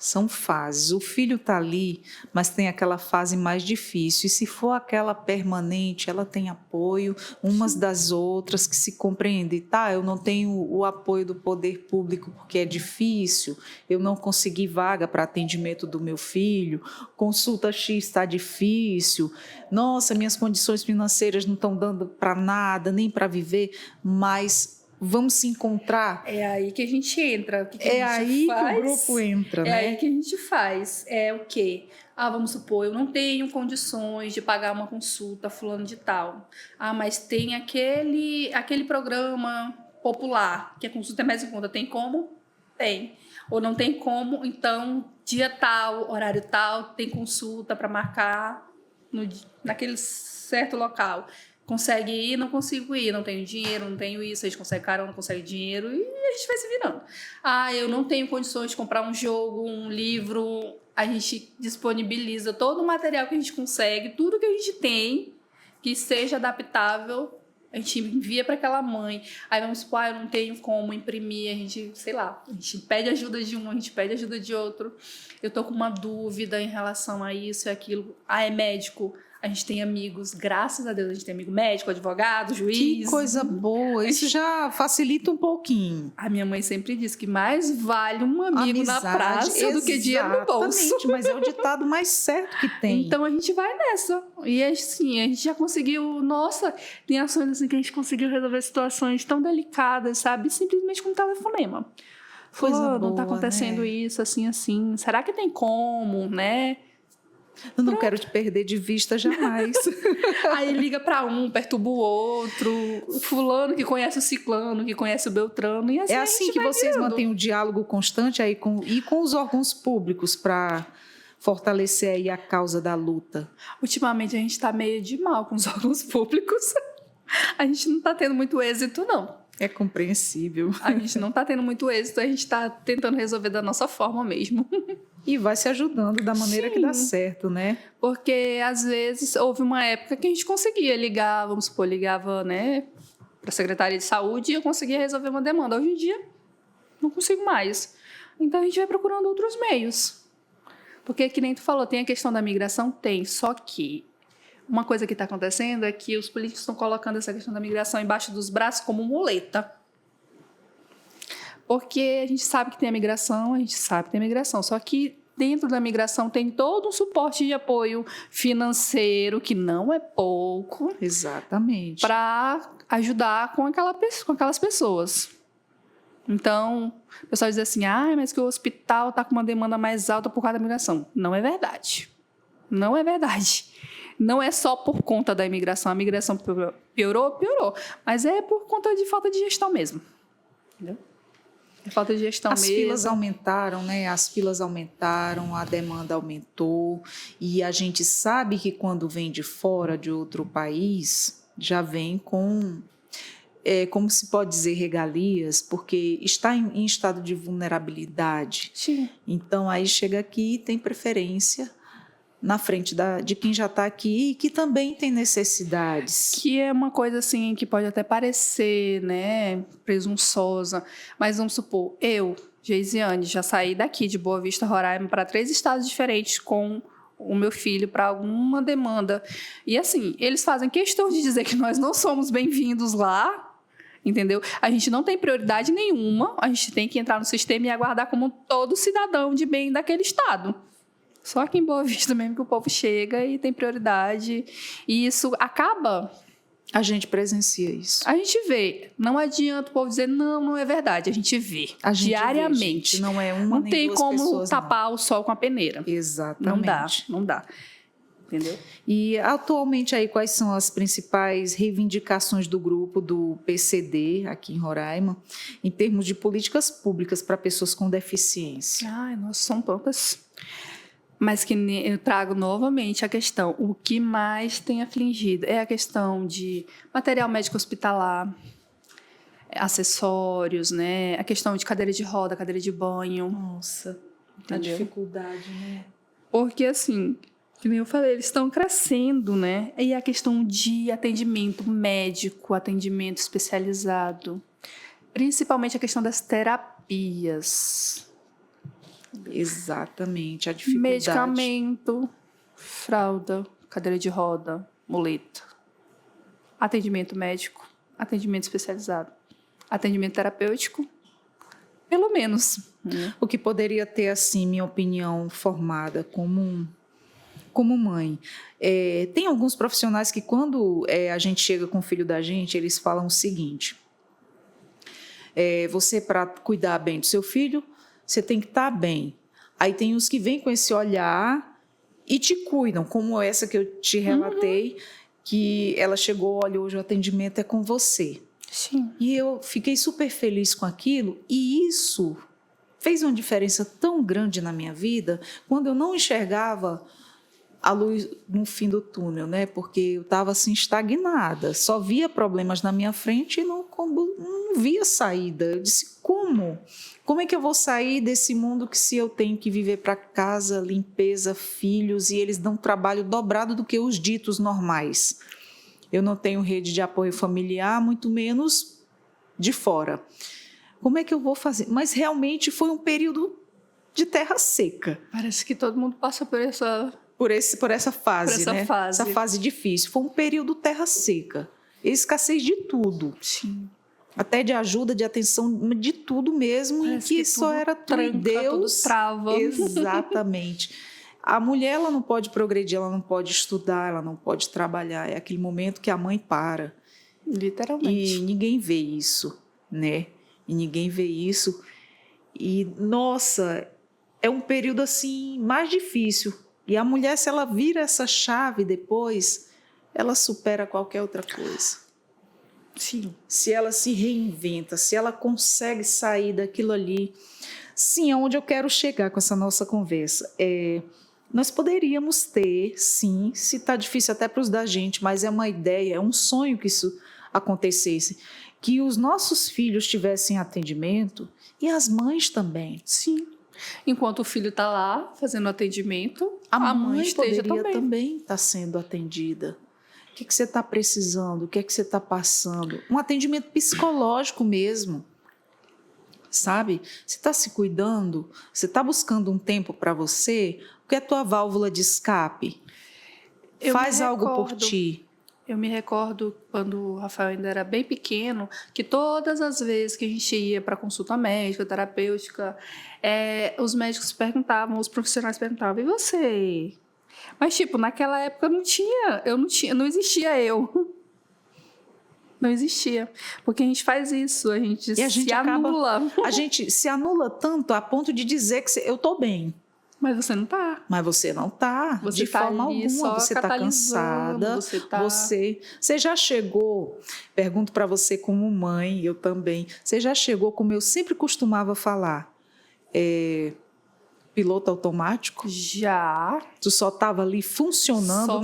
São fases. O filho está ali, mas tem aquela fase mais difícil. E se for aquela permanente, ela tem apoio umas das outras que se compreendem. Tá, eu não tenho o apoio do poder público porque é difícil, eu não consegui vaga para atendimento do meu filho, consulta X está difícil, nossa, minhas condições financeiras não estão dando para nada, nem para viver, mas vamos se encontrar. É aí que a gente entra. Que é a gente aí faz? Que o grupo entra, é né? É aí que a gente faz. É o quê? Vamos supor, eu não tenho condições de pagar uma consulta fulano de tal. Mas tem aquele programa popular, que a consulta é mais em conta. Tem como? Tem. Ou não tem como, então, dia tal, horário tal, tem consulta para marcar naquele certo local. Consegue ir, não consigo ir, não tenho dinheiro, não tenho isso, a gente consegue carona, não consegue dinheiro, e a gente vai se virando. Eu não tenho condições de comprar um jogo, um livro, a gente disponibiliza todo o material que a gente consegue, tudo que a gente tem, que seja adaptável, a gente envia para aquela mãe. Aí vamos supor, eu não tenho como imprimir, a gente, sei lá, a gente pede ajuda de um, a gente pede ajuda de outro. Eu tô com uma dúvida em relação a isso e aquilo. É médico. A gente tem amigos, graças a Deus, a gente tem amigo médico, advogado, juiz. Que coisa boa, isso já facilita um pouquinho. A minha mãe sempre diz que mais vale um amigo na praça do que dinheiro no bolso. Exatamente, mas é o ditado mais certo que tem. Então a gente vai nessa. E assim, a gente já conseguiu, nossa, tem ações assim que a gente conseguiu resolver situações tão delicadas, sabe? Simplesmente com um telefonema. Não tá acontecendo, né? Isso, assim, assim. Será que tem como, né? Eu não quero te perder de vista jamais. Aí liga para um, perturba o outro, fulano que conhece o ciclano, que conhece o beltrano, e assim é assim que vocês mantêm um diálogo constante aí com os órgãos públicos para fortalecer aí a causa da luta? Ultimamente a gente está meio de mal com os órgãos públicos. A gente não está tendo muito êxito, não. É compreensível. A gente não está tendo muito êxito, a gente está tentando resolver da nossa forma mesmo. E vai se ajudando da maneira Sim, que dá certo, né? Porque, às vezes, houve uma época que a gente conseguia ligar, vamos supor, ligava, né, para a Secretaria de Saúde e eu conseguia resolver uma demanda. Hoje em dia, não consigo mais. Então, a gente vai procurando outros meios. Porque, que nem tu falou, tem a questão da migração? Tem, só que uma coisa que está acontecendo é que os políticos estão colocando essa questão da migração embaixo dos braços como muleta. Porque a gente sabe que tem a migração, só que dentro da migração tem todo um suporte de apoio financeiro, que não é pouco. Exatamente. Para ajudar com aquelas pessoas. Então, o pessoal diz assim, mas que o hospital está com uma demanda mais alta por causa da migração. Não é verdade. Não é verdade. Não é só por conta da imigração. A migração piorou. Mas é por conta de falta de gestão mesmo. Entendeu? Falta de gestão mesmo. As filas aumentaram, né? As filas aumentaram, a demanda aumentou. E a gente sabe que quando vem de fora, de outro país, já vem com, como se pode dizer, regalias, porque está em estado de vulnerabilidade. Sim. Então, aí chega aqui e tem preferência na frente de quem já está aqui e que também tem necessidades. Que é uma coisa assim que pode até parecer, né, presunçosa, mas vamos supor, eu, Geisiane, já saí daqui de Boa Vista, Roraima, para 3 estados diferentes com o meu filho para alguma demanda. E assim, eles fazem questão de dizer que nós não somos bem-vindos lá, entendeu? A gente não tem prioridade nenhuma, a gente tem que entrar no sistema e aguardar como todo cidadão de bem daquele estado. Só aqui em Boa Vista mesmo que o povo chega e tem prioridade. E isso acaba... A gente presencia isso. A gente vê. Não adianta o povo dizer, não é verdade. A gente vê diariamente. Vê, gente. Não é uma não nem tem duas como pessoas, tapar não. O sol com a peneira. Exatamente. Não dá. Entendeu? E atualmente aí quais são as principais reivindicações do grupo do PCD aqui em Roraima em termos de políticas públicas para pessoas com deficiência? Nossa, são tantas. Mas que eu trago novamente a questão, o que mais tem afligido é a questão de material médico hospitalar, acessórios, né? A questão de cadeira de roda, cadeira de banho. Nossa, a dificuldade, né? Porque assim, como eu falei, eles estão crescendo, né? E a questão de atendimento médico, atendimento especializado, principalmente a questão das terapias. Exatamente, a dificuldade. Medicamento, fralda, cadeira de roda, muleta. Atendimento médico, atendimento especializado, atendimento terapêutico, pelo menos. O que poderia ter, assim, minha opinião formada como mãe. Tem alguns profissionais que, quando a gente chega com o filho da gente, eles falam o seguinte: você, para cuidar bem do seu filho, você tem que estar bem. Aí tem os que vêm com esse olhar e te cuidam, como essa que eu te relatei, que ela chegou, olha, hoje o atendimento é com você. Sim. E eu fiquei super feliz com aquilo, e isso fez uma diferença tão grande na minha vida, quando eu não enxergava a luz no fim do túnel, né? Porque eu estava assim estagnada, só via problemas na minha frente e não via saída. Eu disse, como? Como é que eu vou sair desse mundo que, se eu tenho que viver para casa, limpeza, filhos, e eles dão trabalho dobrado do que os ditos normais? Eu não tenho rede de apoio familiar, muito menos de fora. Como é que eu vou fazer? Mas realmente foi um período de terra seca. Parece que todo mundo passa por essa fase, né? Fase. Essa fase difícil. Foi um período terra seca. Escassez de tudo. Sim. Até de ajuda, de atenção, de tudo mesmo. Parece e que só era tudo em Deus. Tudo trava. Exatamente. A mulher, ela não pode progredir, ela não pode estudar, ela não pode trabalhar. É aquele momento que a mãe para. Literalmente. E ninguém vê isso, né? E ninguém vê isso. E, nossa, é um período assim mais difícil. E a mulher, se ela vira essa chave depois, ela supera qualquer outra coisa. Sim. Se ela se reinventa, se ela consegue sair daquilo ali. Sim, aonde eu quero chegar com essa nossa conversa. Nós poderíamos ter, sim, se está difícil até para os da gente, mas é uma ideia, é um sonho que isso acontecesse, que os nossos filhos tivessem atendimento e as mães também. Sim. Enquanto o filho está lá fazendo atendimento, a mãe esteja poderia também estar sendo atendida. O que você está precisando? O que você está passando? Um atendimento psicológico mesmo. Sabe? Você está se cuidando? Você está buscando um tempo para você? O que é a tua válvula de escape? Faz algo por ti. Eu me recordo, quando o Rafael ainda era bem pequeno, que todas as vezes que a gente ia para consulta médica, terapêutica, os médicos perguntavam, os profissionais perguntavam, e você? Mas, naquela época não existia eu. Não existia. Porque a gente faz isso, a gente se anula. A gente se anula tanto a ponto de dizer que eu estou bem. Mas você não está. Mas você não está. De forma alguma. Você está cansada. Você já chegou, pergunto para você como mãe, eu também, você já chegou, como eu sempre costumava falar, piloto automático? Já. Tu só estava ali funcionando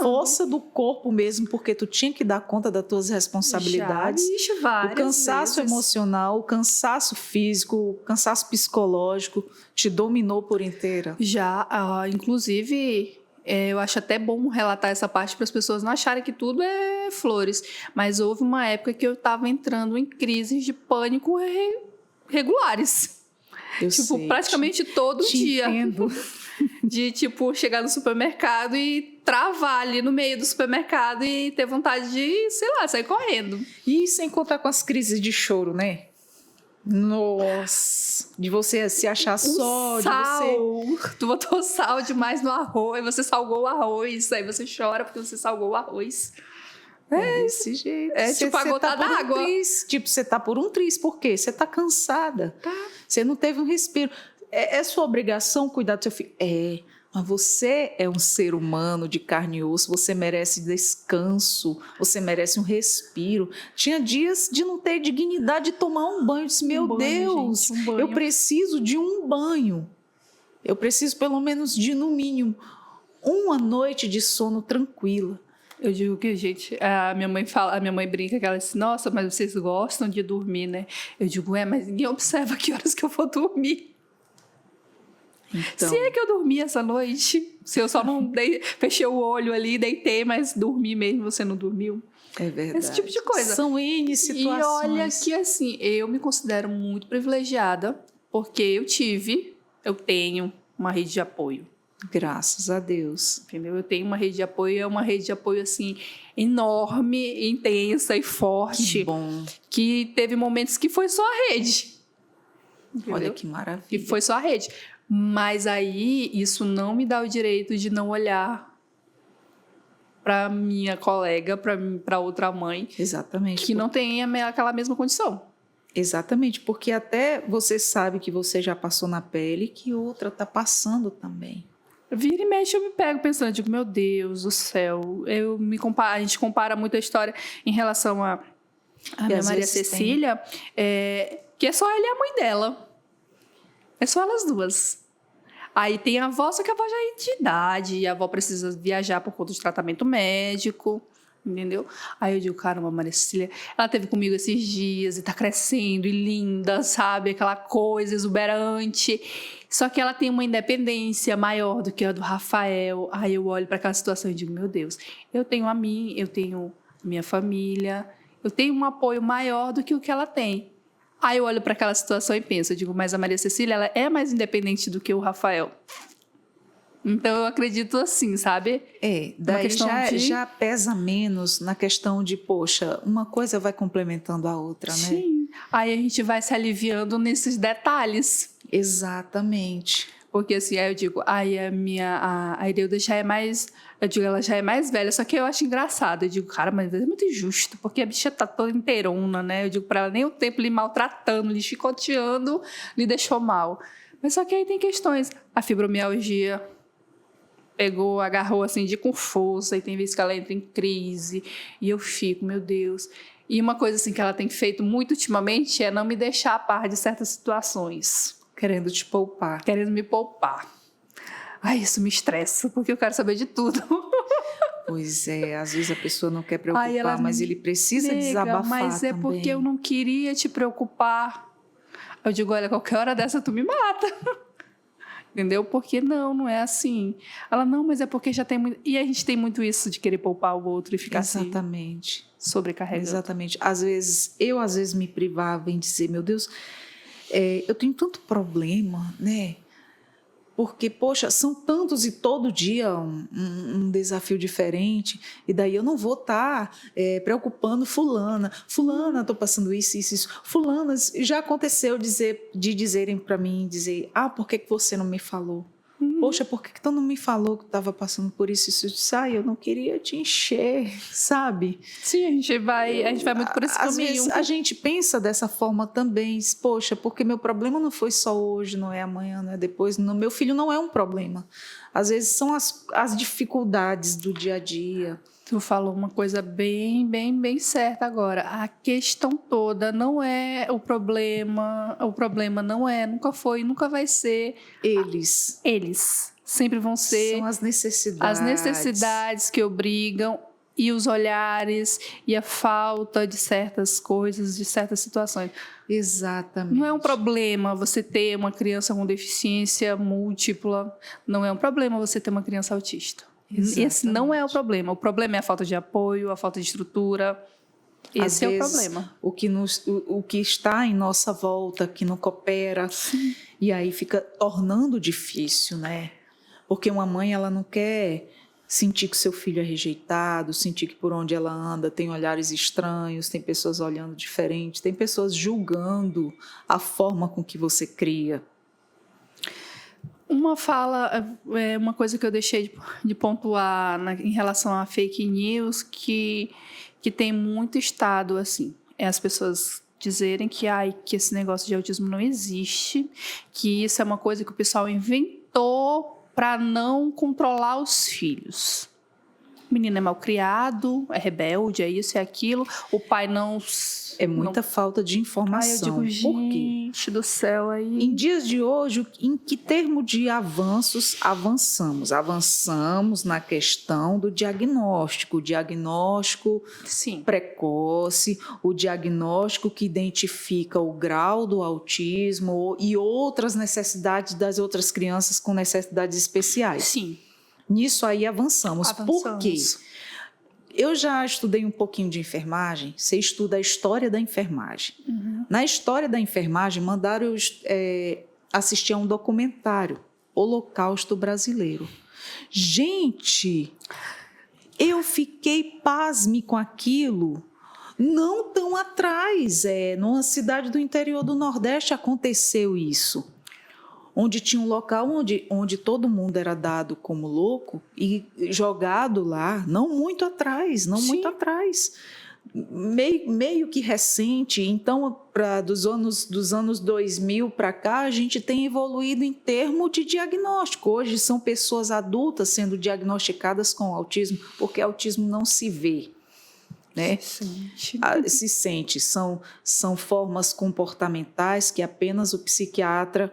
força do corpo mesmo, porque tu tinha que dar conta das tuas responsabilidades. Várias o cansaço vezes. Emocional, o cansaço físico, o cansaço psicológico te dominou por inteira. Já, inclusive, eu acho até bom relatar essa parte para as pessoas não acharem que tudo é flores. Mas houve uma época que eu estava entrando em crises de pânico regulares. Eu sei, praticamente todo dia. Entendo. De, chegar no supermercado e travar ali no meio do supermercado e ter vontade de, sair correndo. E sem contar com as crises de choro, né? Nossa, de você se achar só, Tu botou sal demais no arroz, você salgou o arroz, aí você chora porque você salgou o arroz. Desse jeito. A gota d'água. Você tá por um triz. Por quê? Você tá cansada. Tá. Você não teve um respiro. É sua obrigação cuidar do seu filho? Mas você é um ser humano de carne e osso. Você merece descanso. Você merece um respiro. Tinha dias de não ter dignidade de tomar um banho. Eu disse, meu Deus, gente, eu preciso de um banho. Eu preciso pelo menos de, no mínimo, uma noite de sono tranquila. Eu digo que, gente, a minha mãe brinca que ela diz, nossa, mas vocês gostam de dormir, né? Eu digo, mas ninguém observa que horas que eu vou dormir. Então... Se é que eu dormi essa noite, se eu só não fechei o olho ali, deitei, mas dormi mesmo, você não dormiu. É verdade. Esse tipo de coisa. São N situações. E olha que, assim, eu me considero muito privilegiada, porque eu tive eu tenho uma rede de apoio. Graças a Deus. Entendeu? Eu tenho uma rede de apoio, é uma rede de apoio assim enorme, intensa e forte. Que bom. Que teve momentos que foi só a rede. Entendeu? Olha que maravilha. Que foi só a rede. Mas aí isso não me dá o direito de não olhar para minha colega, para outra mãe. Exatamente. Que não tem aquela mesma condição. Exatamente, porque até você sabe que você já passou na pele que outra está passando também. Vira e mexe, eu me pego pensando, digo, meu Deus do céu, a gente compara muito a história em relação a minha Maria Cecília, que é só ela e a mãe dela. É só elas duas. Aí tem a avó, só que a avó já é de idade, e a avó precisa viajar por conta de tratamento médico, entendeu? Aí eu digo, caramba, Maria Cecília, ela teve comigo esses dias e tá crescendo e linda, sabe? Aquela coisa exuberante. Só que ela tem uma independência maior do que a do Rafael. Aí eu olho para aquela situação e digo, meu Deus, eu tenho a mim, eu tenho minha família, eu tenho um apoio maior do que o que ela tem. Aí eu olho para aquela situação e penso, eu digo, mas a Maria Cecília, ela é mais independente do que o Rafael. Então eu acredito assim, sabe? Daí já pesa menos na questão de, poxa, uma coisa vai complementando a outra, né? Sim. Aí a gente vai se aliviando nesses detalhes. Exatamente. Porque assim, aí eu digo, a Ireuda já é mais... Eu digo, ela já é mais velha, só que eu acho engraçado. Eu digo, cara, mas é muito injusto, porque a bicha tá toda inteirona, né? Eu digo pra ela, nem o tempo lhe maltratando, lhe chicoteando, lhe deixou mal. Mas só que aí tem questões. A fibromialgia agarrou assim com força, e tem vezes que ela entra em crise, e eu fico, meu Deus. E uma coisa assim que ela tem feito muito ultimamente é não me deixar a par de certas situações. Querendo te poupar. Querendo me poupar. Ai, isso me estressa, porque eu quero saber de tudo. Pois é, às vezes a pessoa não quer preocupar, mas ele precisa desabafar mas é também. porque eu não queria te preocupar. Eu digo, olha, qualquer hora dessa tu me mata. Entendeu? Porque não é assim. Ela, não, mas é porque já tem muito... E a gente tem muito isso de querer poupar o outro e ficar Exatamente. Assim, sobrecarregado. Exatamente. Às vezes me privava em dizer, meu Deus, eu tenho tanto problema, né? Porque, poxa, são tantos e todo dia um desafio diferente, e daí eu não vou estar preocupando fulana, estou passando isso, fulana, já aconteceu de dizerem para mim, por que você não me falou? Poxa, por que tu não me falou que estava passando por isso? Eu disse, eu não queria te encher, sabe? Sim, a gente vai muito por esse caminho. Às vezes a gente pensa dessa forma também, poxa, porque meu problema não foi só hoje, não é amanhã, não é depois, meu filho não é um problema. Às vezes são as dificuldades do dia a dia. Tu falou uma coisa bem certa agora. A questão toda não é o problema não é, nunca foi, nunca vai ser. Eles sempre vão ser. São as necessidades. As necessidades que obrigam, e os olhares, e a falta de certas coisas, de certas situações. Exatamente. Não é um problema você ter uma criança com deficiência múltipla, não é um problema você ter uma criança autista. Exatamente. Esse não é o problema. O problema é a falta de apoio, a falta de estrutura. Esse é o problema. O que está em nossa volta, que não coopera, sim. E aí fica tornando difícil, né? Porque uma mãe, ela não quer sentir que seu filho é rejeitado, sentir que por onde ela anda tem olhares estranhos, tem pessoas olhando diferente, tem pessoas julgando a forma com que você cria. Uma coisa que eu deixei de pontuar em relação a fake news, que tem muito estado assim, é as pessoas dizerem que esse negócio de autismo não existe, que isso é uma coisa que o pessoal inventou para não controlar os filhos. O menino é malcriado, é rebelde, é isso, é aquilo, o pai não... É muita falta de informação. Eu digo, gente do céu, aí... Em dias de hoje, em que termo de avanços avançamos? Avançamos na questão do diagnóstico. O diagnóstico Sim. precoce, o diagnóstico que identifica o grau do autismo e outras necessidades das outras crianças com necessidades especiais. Sim. Nisso aí avançamos. Por quê? Eu já estudei um pouquinho de enfermagem. Você estuda a história da enfermagem. Uhum. Na história da enfermagem, mandaram assisti a um documentário, Holocausto Brasileiro. Gente, eu fiquei pasme com aquilo. Não tão atrás, numa cidade do interior do Nordeste aconteceu isso, onde tinha um local onde todo mundo era dado como louco e jogado lá, não muito atrás, meio que recente. Então, dos anos 2000 para cá, a gente tem evoluído em termos de diagnóstico. Hoje são pessoas adultas sendo diagnosticadas com autismo, porque autismo não se vê. Né? Se sente. São formas comportamentais que apenas o psiquiatra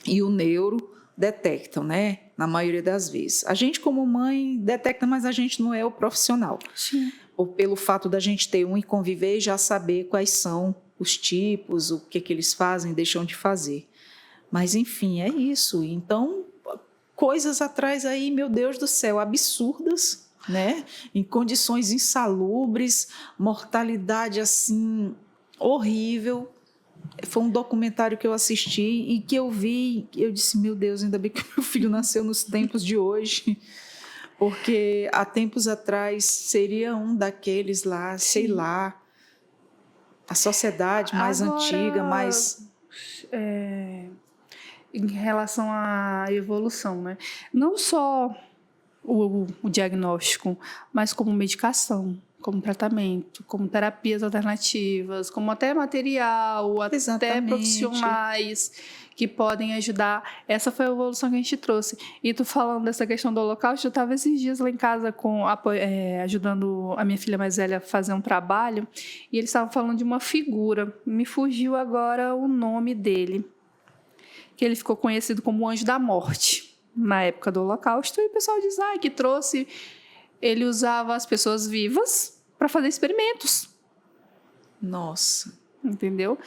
e o neuro detectam, né? Na maioria das vezes. A gente, como mãe, detecta, mas a gente não é o profissional. Sim. Pelo fato da gente ter um e conviver e já saber quais são os tipos, o que eles fazem, deixam de fazer. Mas, enfim, é isso. Então, coisas atrás aí, meu Deus do céu, absurdas, né? Em condições insalubres, mortalidade assim horrível. Foi um documentário que eu assisti e que eu vi, eu disse, meu Deus, ainda bem que meu filho nasceu nos tempos de hoje, porque há tempos atrás seria um daqueles lá, sim, sei lá, a sociedade mais antiga, mais... Em relação à evolução, né? Não só o diagnóstico, mas como medicação, como tratamento, como terapias alternativas, como até material, Exatamente, até profissionais que podem ajudar. Essa foi a evolução que a gente trouxe. E tu falando dessa questão do Holocausto, eu estava esses dias lá em casa ajudando a minha filha mais velha a fazer um trabalho, e eles estavam falando de uma figura, me fugiu agora o nome dele, que ele ficou conhecido como o Anjo da Morte na época do Holocausto, e o pessoal diz que trouxe, ele usava as pessoas vivas para fazer experimentos. Nossa. Entendeu?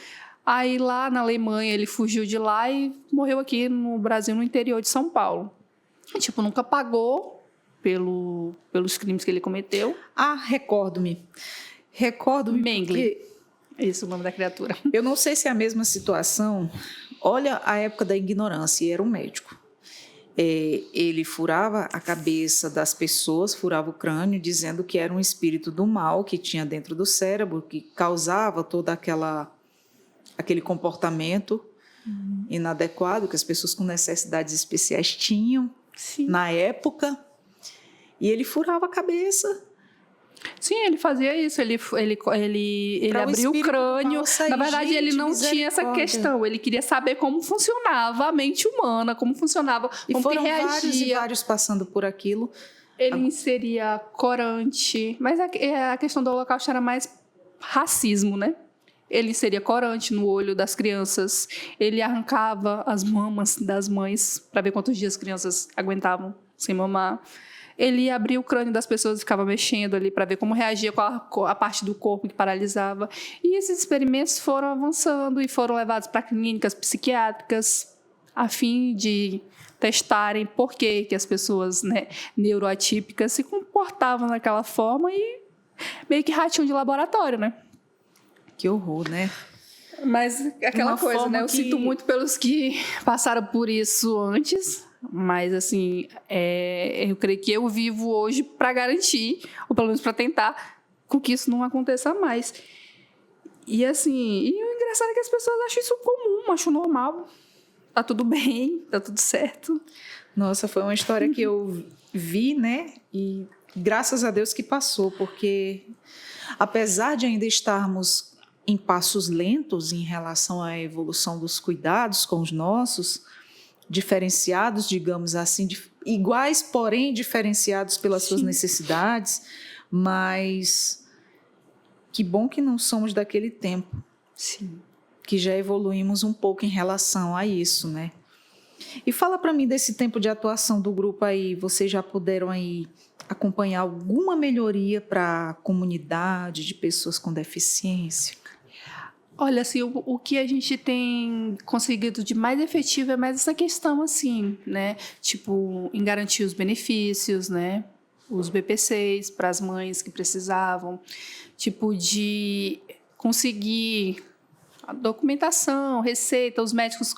Aí lá na Alemanha ele fugiu de lá e morreu aqui no Brasil, no interior de São Paulo. E, nunca pagou pelos crimes que ele cometeu. Recordo-me. Mengele. Porque... Esse é o nome da criatura. Eu não sei se é a mesma situação. Olha a época da ignorância, e era um médico. Ele furava a cabeça das pessoas, furava o crânio, dizendo que era um espírito do mal que tinha dentro do cérebro, que causava todo aquele comportamento inadequado que as pessoas com necessidades especiais tinham. Sim. Na época. E ele furava a cabeça. Sim, ele fazia isso, ele abriu o crânio. Na verdade, ele não tinha essa questão, ele queria saber como funcionava a mente humana, como funcionava, como que reagia. Vários e vários passando por aquilo. Ele inseria corante, mas a questão do Holocausto era mais racismo, né? Ele inseria corante no olho das crianças, ele arrancava as mamas das mães para ver quantos dias as crianças aguentavam sem mamar. Ele abria o crânio das pessoas e ficava mexendo ali para ver como reagia com a parte do corpo que paralisava. E esses experimentos foram avançando e foram levados para clínicas psiquiátricas a fim de testarem por que as pessoas, né, neuroatípicas se comportavam daquela forma e meio que ratinho de laboratório, né? Que horror, né? Mas aquela coisa, né? Eu sinto muito pelos que passaram por isso antes. Mas, assim, eu creio que eu vivo hoje para garantir, ou pelo menos para tentar, com que isso não aconteça mais. E, assim, o engraçado é que as pessoas acham isso comum, acham normal. Tá tudo bem, tá tudo certo. Nossa, foi uma história que eu vi, né? E graças a Deus que passou, porque apesar de ainda estarmos em passos lentos em relação à evolução dos cuidados com os nossos, diferenciados, digamos assim, iguais, porém diferenciados pelas suas necessidades, mas que bom que não somos daquele tempo. Sim. Que já evoluímos um pouco em relação a isso, né? E fala para mim desse tempo de atuação do grupo aí, vocês já puderam aí acompanhar alguma melhoria para a comunidade de pessoas com deficiência? Olha, assim, o que a gente tem conseguido de mais efetivo é mais essa questão, assim, né? Em garantir os benefícios, né? Os BPCs para as mães que precisavam. De conseguir a documentação, receita, os médicos,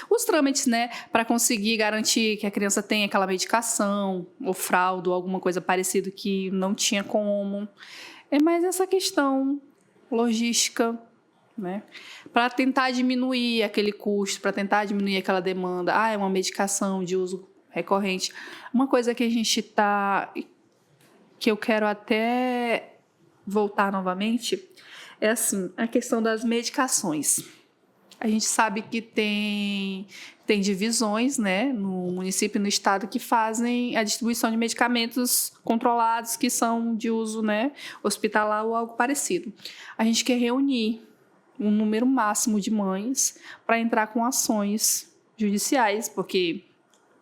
os trâmites, né, para conseguir garantir que a criança tenha aquela medicação, ou fralda, ou alguma coisa parecida que não tinha como. É mais essa questão logística, né, para tentar diminuir aquele custo, para tentar diminuir aquela demanda. É uma medicação de uso recorrente. Uma coisa que a gente que eu quero até voltar novamente, é assim, a questão das medicações. A gente sabe que tem divisões, né, no município e no estado que fazem a distribuição de medicamentos controlados que são de uso, né, hospitalar ou algo parecido. A gente quer reunir um número máximo de mães para entrar com ações judiciais, porque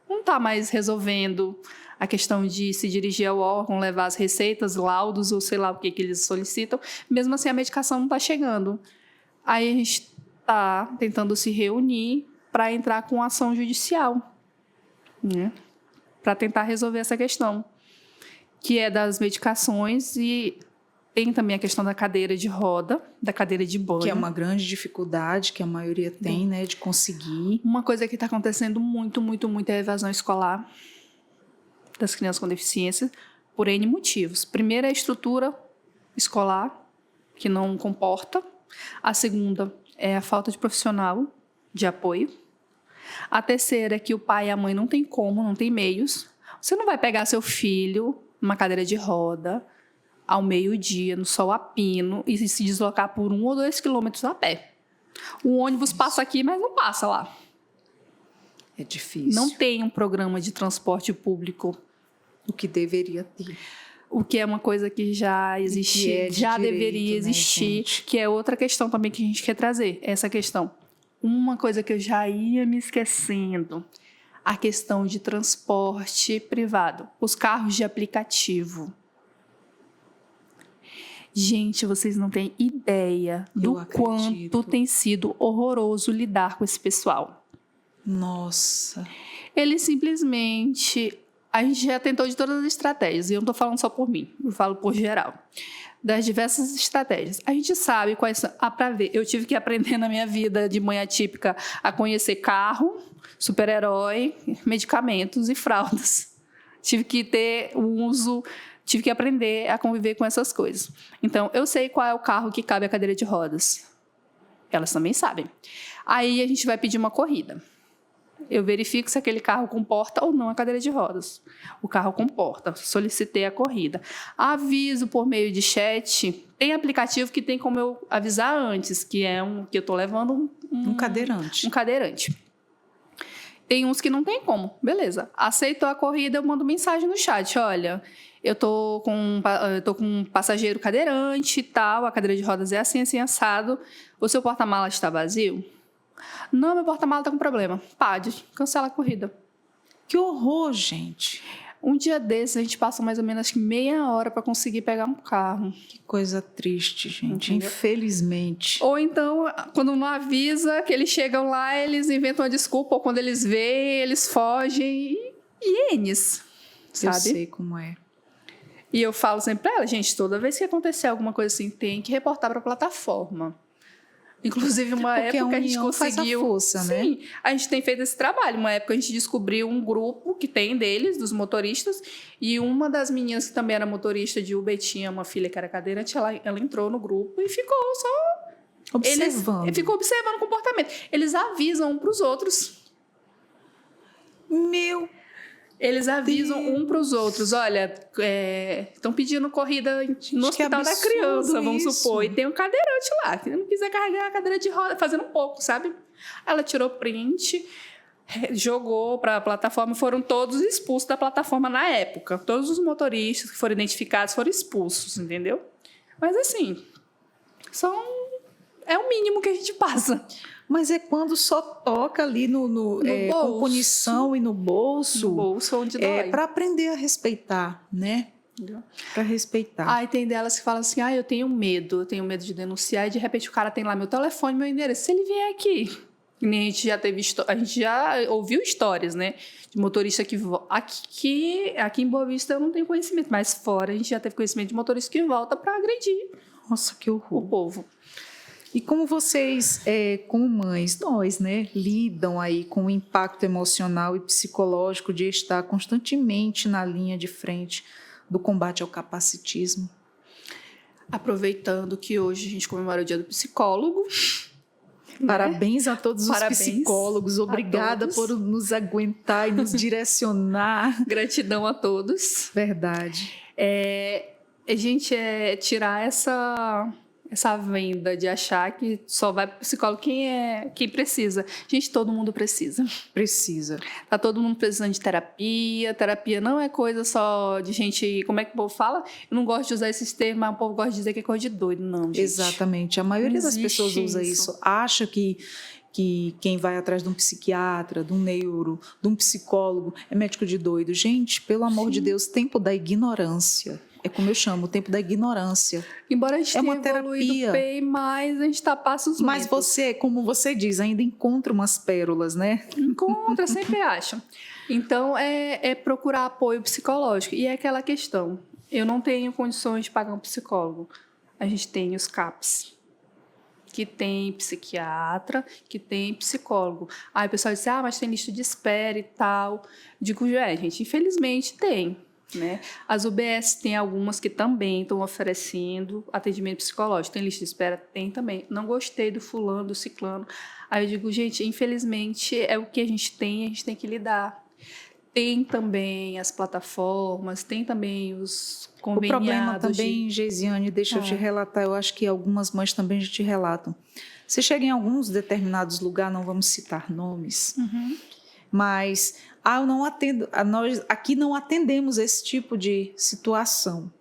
não está mais resolvendo a questão de se dirigir ao órgão, levar as receitas, laudos ou sei lá o que eles solicitam. Mesmo assim, a medicação não está chegando. Aí a gente está tentando se reunir para entrar com ação judicial, né? Para tentar resolver essa questão, que é das medicações, e tem também a questão da cadeira de roda, da cadeira de banho. Que é uma grande dificuldade que a maioria tem, né, de conseguir. Uma coisa que está acontecendo muito, muito, muito é a evasão escolar das crianças com deficiência, por N motivos. Primeiro é a estrutura escolar, que não comporta. A segunda é a falta de profissional de apoio. A terceira é que o pai e a mãe não tem meios. Você não vai pegar seu filho numa cadeira de roda ao meio-dia, no sol a pino, e se deslocar por 1 ou 2 quilômetros a pé. O ônibus passa aqui, mas não passa lá. É difícil. Não tem um programa de transporte público. O que deveria ter. O que é uma coisa que já existe, já deveria existir, né, que é outra questão também que a gente quer trazer, essa questão. Uma coisa que eu já ia me esquecendo, a questão de transporte privado, os carros de aplicativo. Gente, vocês não têm ideia do quanto tem sido horroroso lidar com esse pessoal. Nossa. Eles simplesmente... A gente já tentou de todas as estratégias, e eu não estou falando só por mim, eu falo por geral. Das diversas estratégias. A gente sabe quais são. Para ver, eu tive que aprender na minha vida de mãe atípica a conhecer carro, super-herói, medicamentos e fraldas. Tive que ter um uso... Tive que aprender a conviver com essas coisas. Então, eu sei qual é o carro que cabe à cadeira de rodas. Elas também sabem. Aí a gente vai pedir uma corrida. Eu verifico se aquele carro comporta ou não a cadeira de rodas. O carro comporta, solicitei a corrida. Aviso por meio de chat. Tem aplicativo que tem como eu avisar antes, que eu estou levando um cadeirante. Um cadeirante. Tem uns que não tem como. Beleza. Aceitou a corrida, eu mando mensagem no chat. Olha, eu tô com um passageiro cadeirante e tal, a cadeira de rodas é assim, assim, assado. O seu porta-malas está vazio? Não, meu porta-malas está com problema. Pode, cancela a corrida. Que horror, gente. Um dia desses, a gente passa mais ou menos acho que meia hora para conseguir pegar um carro. Que coisa triste, gente. Entendeu? Infelizmente. Ou então, quando não avisa, que eles chegam lá, eles inventam uma desculpa, ou quando eles veem, eles fogem. E eles, sabe? Eu sei como é. E eu falo sempre para ela, gente, toda vez que acontecer alguma coisa assim, tem que reportar para a plataforma. Inclusive, uma época a gente conseguiu... Faz a força, né? Sim, a gente tem feito esse trabalho. Uma época a gente descobriu um grupo que tem deles, dos motoristas, e uma das meninas que também era motorista de Uber, tinha uma filha que era cadeirante, ela entrou no grupo e ficou só... Observando. Ficou observando o comportamento. Eles avisam um para os outros. Eles avisam um para os outros, olha, estão pedindo corrida no hospital da criança, vamos supor, e tem um cadeirante lá, que não quiser carregar a cadeira de roda, fazendo um pouco, sabe? Ela tirou print, jogou para a plataforma, foram todos expulsos da plataforma na época. Todos os motoristas que foram identificados foram expulsos, entendeu? Mas assim, é o mínimo que a gente passa. Mas é quando só toca ali no bolso, com punição e no bolso. No bolso, onde dói. Para aprender a respeitar, né? Para respeitar. Aí tem delas que falam assim, eu tenho medo de denunciar, e de repente o cara tem lá meu telefone, meu endereço, se ele vier aqui. A gente já ouviu histórias, né? De motorista que aqui em Boa Vista eu não tenho conhecimento, mas fora a gente já teve conhecimento de motorista que volta para agredir. Nossa, que horror. O povo. E como vocês, como mães, nós, né, lidam aí com o impacto emocional e psicológico de estar constantemente na linha de frente do combate ao capacitismo? Aproveitando que hoje a gente comemora o Dia do Psicólogo. Parabéns a todos os psicólogos. Obrigada por nos aguentar e nos direcionar. Gratidão a todos. Verdade. A gente tirar essa venda de achar que só vai para o psicólogo quem precisa. Gente, todo mundo precisa. Precisa. Tá todo mundo precisando de terapia. Terapia não é coisa só de gente... Como é que o povo fala? Eu não gosto de usar esses termos, mas o povo gosta de dizer que é coisa de doido. Não, gente. Exatamente. A maioria das pessoas usa isso. Acha que quem vai atrás de um psiquiatra, de um neuro, de um psicólogo é médico de doido. Gente, pelo amor de Deus, tempo da ignorância. É como eu chamo, o tempo da ignorância. Embora a gente tenha terapia bem, mas a gente está a passos Mas lentos. você, como você diz, ainda encontra umas pérolas, né? Encontra, sempre acha. Então, é procurar apoio psicológico. E é aquela questão, eu não tenho condições de pagar um psicólogo. A gente tem os CAPs, que tem psiquiatra, que tem psicólogo. Aí o pessoal diz, mas tem lista de espera e tal. Digo, gente, infelizmente tem. Né? As UBS tem algumas que também estão oferecendo atendimento psicológico. Tem lista de espera? Tem também. Não gostei do fulano, do ciclano. Aí eu digo, gente, infelizmente é o que a gente tem que lidar. Tem também as plataformas, tem também os conveniados. O problema também, Geisiane, deixa eu te relatar, eu acho que algumas mães também já te relatam. Você chega em alguns determinados lugares, não vamos citar nomes, mas... eu não atendo, nós aqui não atendemos esse tipo de situação.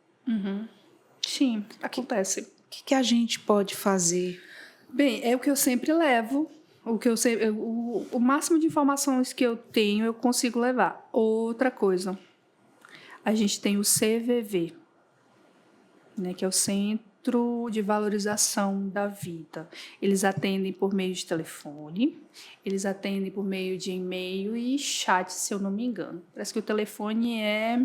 Sim, acontece. O que a gente pode fazer? Bem, é o que eu sempre levo. O máximo de informações que eu tenho, eu consigo levar. Outra coisa, a gente tem o CVV, né, que é o Centro de Valorização da Vida. Eles atendem por meio de telefone, eles atendem por meio de e-mail e chat, se eu não me engano. Parece que o telefone é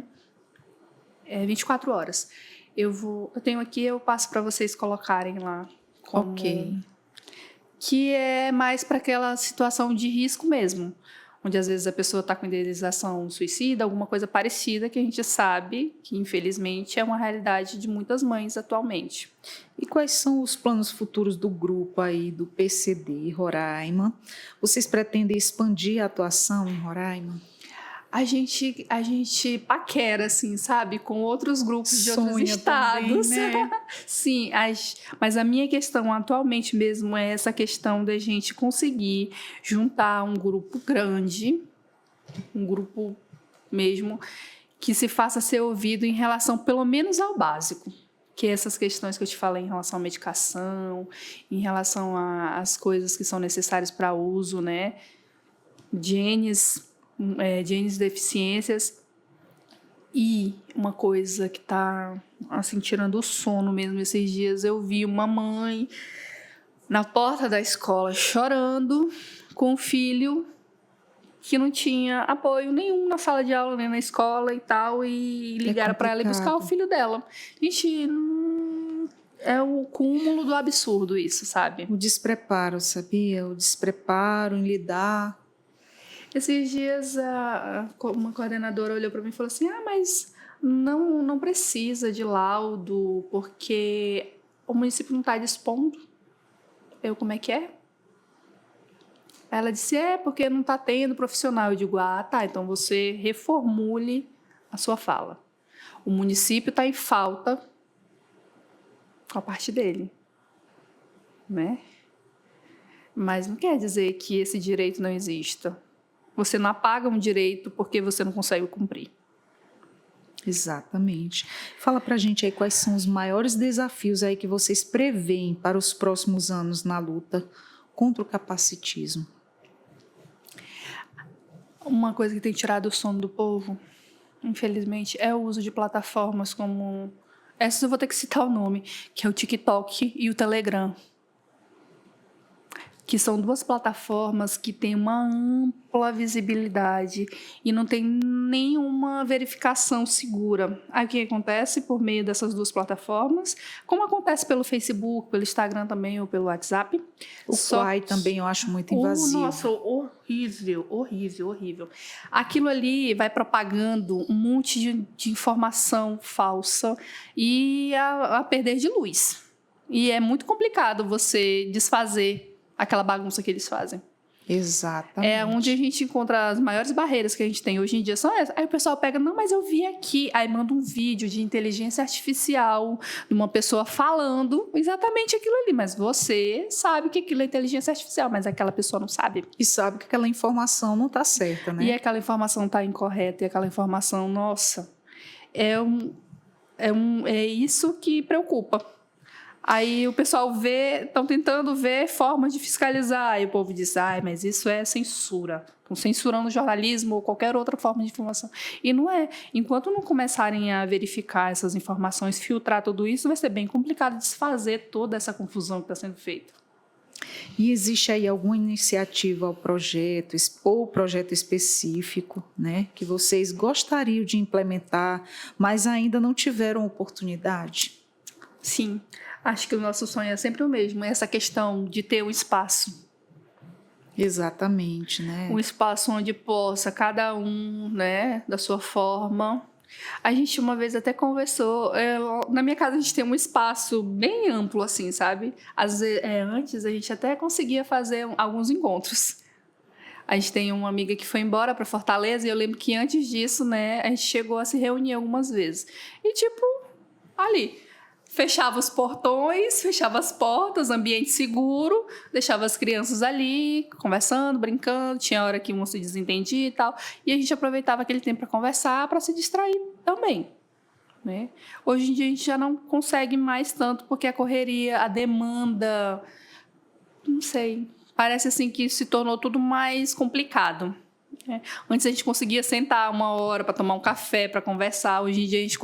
24 horas. Eu tenho aqui, eu passo para vocês colocarem lá. Ok. Que é mais para aquela situação de risco mesmo, onde às vezes a pessoa está com idealização suicida, alguma coisa parecida que a gente sabe que, infelizmente, é uma realidade de muitas mães atualmente. E quais são os planos futuros do grupo aí, do PCD Roraima? Vocês pretendem expandir a atuação em Roraima? A gente paquera, assim, sabe? Com outros grupos de outros estados. Também, né? Sim, mas a minha questão atualmente mesmo é essa questão da gente conseguir juntar um grupo grande, um grupo mesmo, que se faça ser ouvido em relação, pelo menos, ao básico. Que é essas questões que eu te falei em relação à medicação, em relação às coisas que são necessárias para uso, né? Genes deficiências. E uma coisa que está assim, tirando o sono mesmo esses dias, eu vi uma mãe na porta da escola chorando com um filho que não tinha apoio nenhum na sala de aula, nem na escola e tal, e ligaram para ela ir buscar o filho dela. Gente, é o cúmulo do absurdo isso, sabe? O despreparo, sabia? O despreparo em lidar. Esses dias, uma coordenadora olhou para mim e falou assim, mas não precisa de laudo, porque o município não está dispondo. Como é que é? Ela disse, porque não está tendo profissional. Eu digo, tá, então você reformule a sua fala. O município está em falta com a parte dele, né? Mas não quer dizer que esse direito não exista. Você não apaga um direito porque você não consegue cumprir. Exatamente. Fala pra gente aí quais são os maiores desafios aí que vocês preveem para os próximos anos na luta contra o capacitismo. Uma coisa que tem tirado o sono do povo, infelizmente, é o uso de plataformas como... Essas eu vou ter que citar o nome, que é o TikTok e o Telegram. que são duas plataformas que têm uma ampla visibilidade e não tem nenhuma verificação segura. Aí o que acontece por meio dessas duas plataformas, como acontece pelo Facebook, pelo Instagram também ou pelo WhatsApp. O Quai também eu acho muito invasivo. Nossa, horrível, horrível, horrível. Aquilo ali vai propagando um monte de informação falsa e a perder de luz. E é muito complicado você desfazer aquela bagunça que eles fazem. Exatamente. É onde a gente encontra as maiores barreiras que a gente tem hoje em dia são essas. Aí o pessoal pega, não, mas eu vi aqui. Aí manda um vídeo de inteligência artificial de uma pessoa falando exatamente aquilo ali. Mas você sabe que aquilo é inteligência artificial, mas aquela pessoa não sabe. E sabe que aquela informação não está certa, né? E aquela informação está incorreta. E aquela informação, nossa, é isso que preocupa. Aí o pessoal estão tentando ver formas de fiscalizar. E o povo diz, mas isso é censura. Estão censurando o jornalismo ou qualquer outra forma de informação. E não é. Enquanto não começarem a verificar essas informações, filtrar tudo isso, vai ser bem complicado desfazer toda essa confusão que está sendo feita. E existe aí alguma iniciativa ou projeto específico, né, que vocês gostariam de implementar, mas ainda não tiveram oportunidade? Sim. Acho que o nosso sonho é sempre o mesmo, essa questão de ter um espaço. Exatamente, né? Um espaço onde possa cada um, né, da sua forma. A gente uma vez até conversou, na minha casa a gente tem um espaço bem amplo assim, sabe? Antes a gente até conseguia fazer alguns encontros. A gente tem uma amiga que foi embora para Fortaleza e eu lembro que antes disso, né, a gente chegou a se reunir algumas vezes. E tipo, ali... fechava os portões, fechava as portas, ambiente seguro, deixava as crianças ali, conversando, brincando, tinha hora que um se desentendia e tal, e a gente aproveitava aquele tempo para conversar, para se distrair também, né? Hoje em dia a gente já não consegue mais tanto, porque a correria, a demanda, não sei, parece assim que se tornou tudo mais complicado. Antes a gente conseguia sentar uma hora para tomar um café, para conversar. Hoje em dia a gente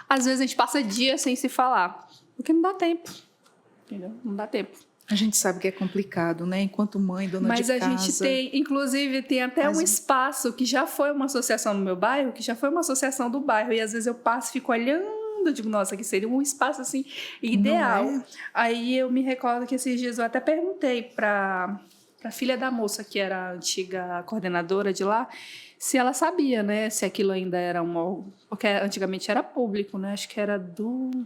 às vezes a gente passa dias sem se falar, porque não dá tempo, entendeu? Não dá tempo. A gente sabe que é complicado, né? Enquanto mãe, dona de casa. Mas a gente tem, inclusive, tem até um espaço que já foi uma associação no meu bairro, que já foi uma associação do bairro, e às vezes eu passo e fico olhando, eu digo, nossa, que seria um espaço assim ideal. Não é? Aí eu me recordo que esses dias eu até perguntei para a filha da moça, que era a antiga coordenadora de lá, se ela sabia, né, se aquilo ainda era porque antigamente era público, né, acho que era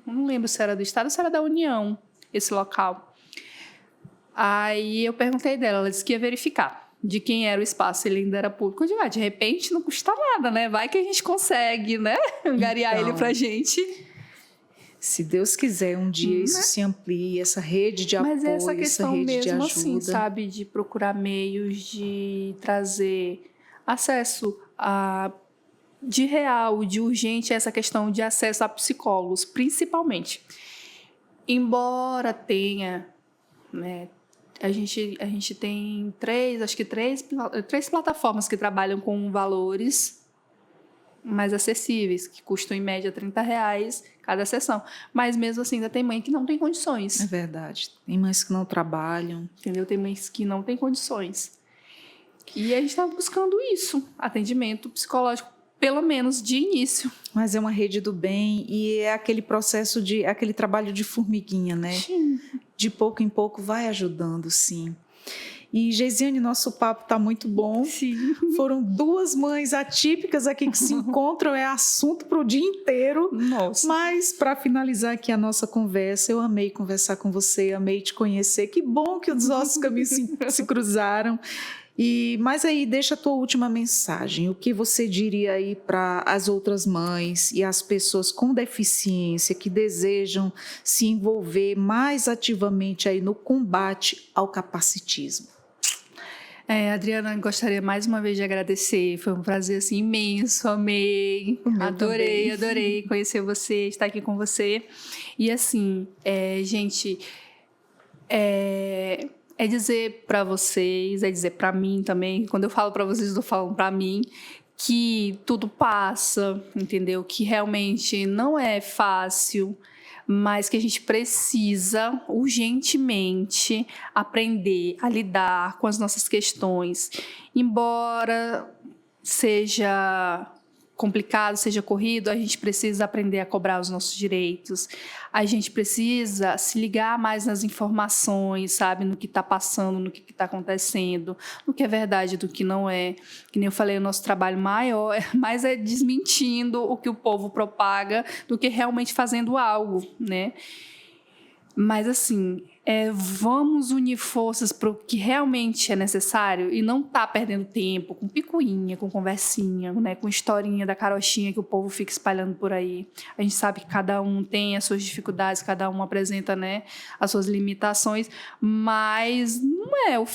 não lembro se era do Estado ou se era da União, esse local. Aí eu perguntei dela, ela disse que ia verificar de quem era o espaço, ele ainda era público. Eu digo, de repente não custa nada, né, vai que a gente consegue, né, angariar ele pra gente. Se Deus quiser, um dia isso se amplie, essa rede de apoio, mas essa questão essa rede mesmo de ajuda. assim, sabe, de procurar meios de trazer acesso de real, de urgente, essa questão de acesso a psicólogos, principalmente. Embora tenha, né, a gente tem três plataformas que trabalham com valores mais acessíveis, que custam em média R$30 cada sessão. Mas mesmo assim ainda tem mãe que não tem condições. É verdade. Tem mães que não trabalham. Entendeu? Tem mães que não têm condições. E a gente está buscando isso, atendimento psicológico, pelo menos de início. Mas é uma rede do bem e é aquele processo aquele trabalho de formiguinha, né? Sim. De pouco em pouco vai ajudando, sim. E, Geisiane, nosso papo está muito bom. Sim. Foram duas mães atípicas aqui que se encontram, é assunto para o dia inteiro. Nossa. Mas, para finalizar aqui a nossa conversa, eu amei conversar com você, amei te conhecer. Que bom que os nossos caminhos se cruzaram. Mas aí, deixa a tua última mensagem. O que você diria aí para as outras mães e as pessoas com deficiência que desejam se envolver mais ativamente aí no combate ao capacitismo? Adriana, gostaria mais uma vez de agradecer. Foi um prazer assim, imenso, amei. Adorei conhecer você, estar aqui com você. E assim, gente, é dizer para vocês, é dizer para mim também. Quando eu falo para vocês, eu tô falando para mim, que tudo passa, entendeu? Que realmente não é fácil, mas que a gente precisa urgentemente aprender a lidar com as nossas questões, embora seja complicado, seja corrido, a gente precisa aprender a cobrar os nossos direitos, a gente precisa se ligar mais nas informações, sabe, no que está passando, no que está acontecendo, no que é verdade, do que não é. Que nem eu falei, o nosso trabalho maior mais é desmentindo o que o povo propaga do que realmente fazendo algo, né? Mas, assim, vamos unir forças para o que realmente é necessário e não tá perdendo tempo com picuinha, com conversinha, né, com historinha da carochinha que o povo fica espalhando por aí. A gente sabe que cada um tem as suas dificuldades, cada um apresenta, né, as suas limitações, mas não é o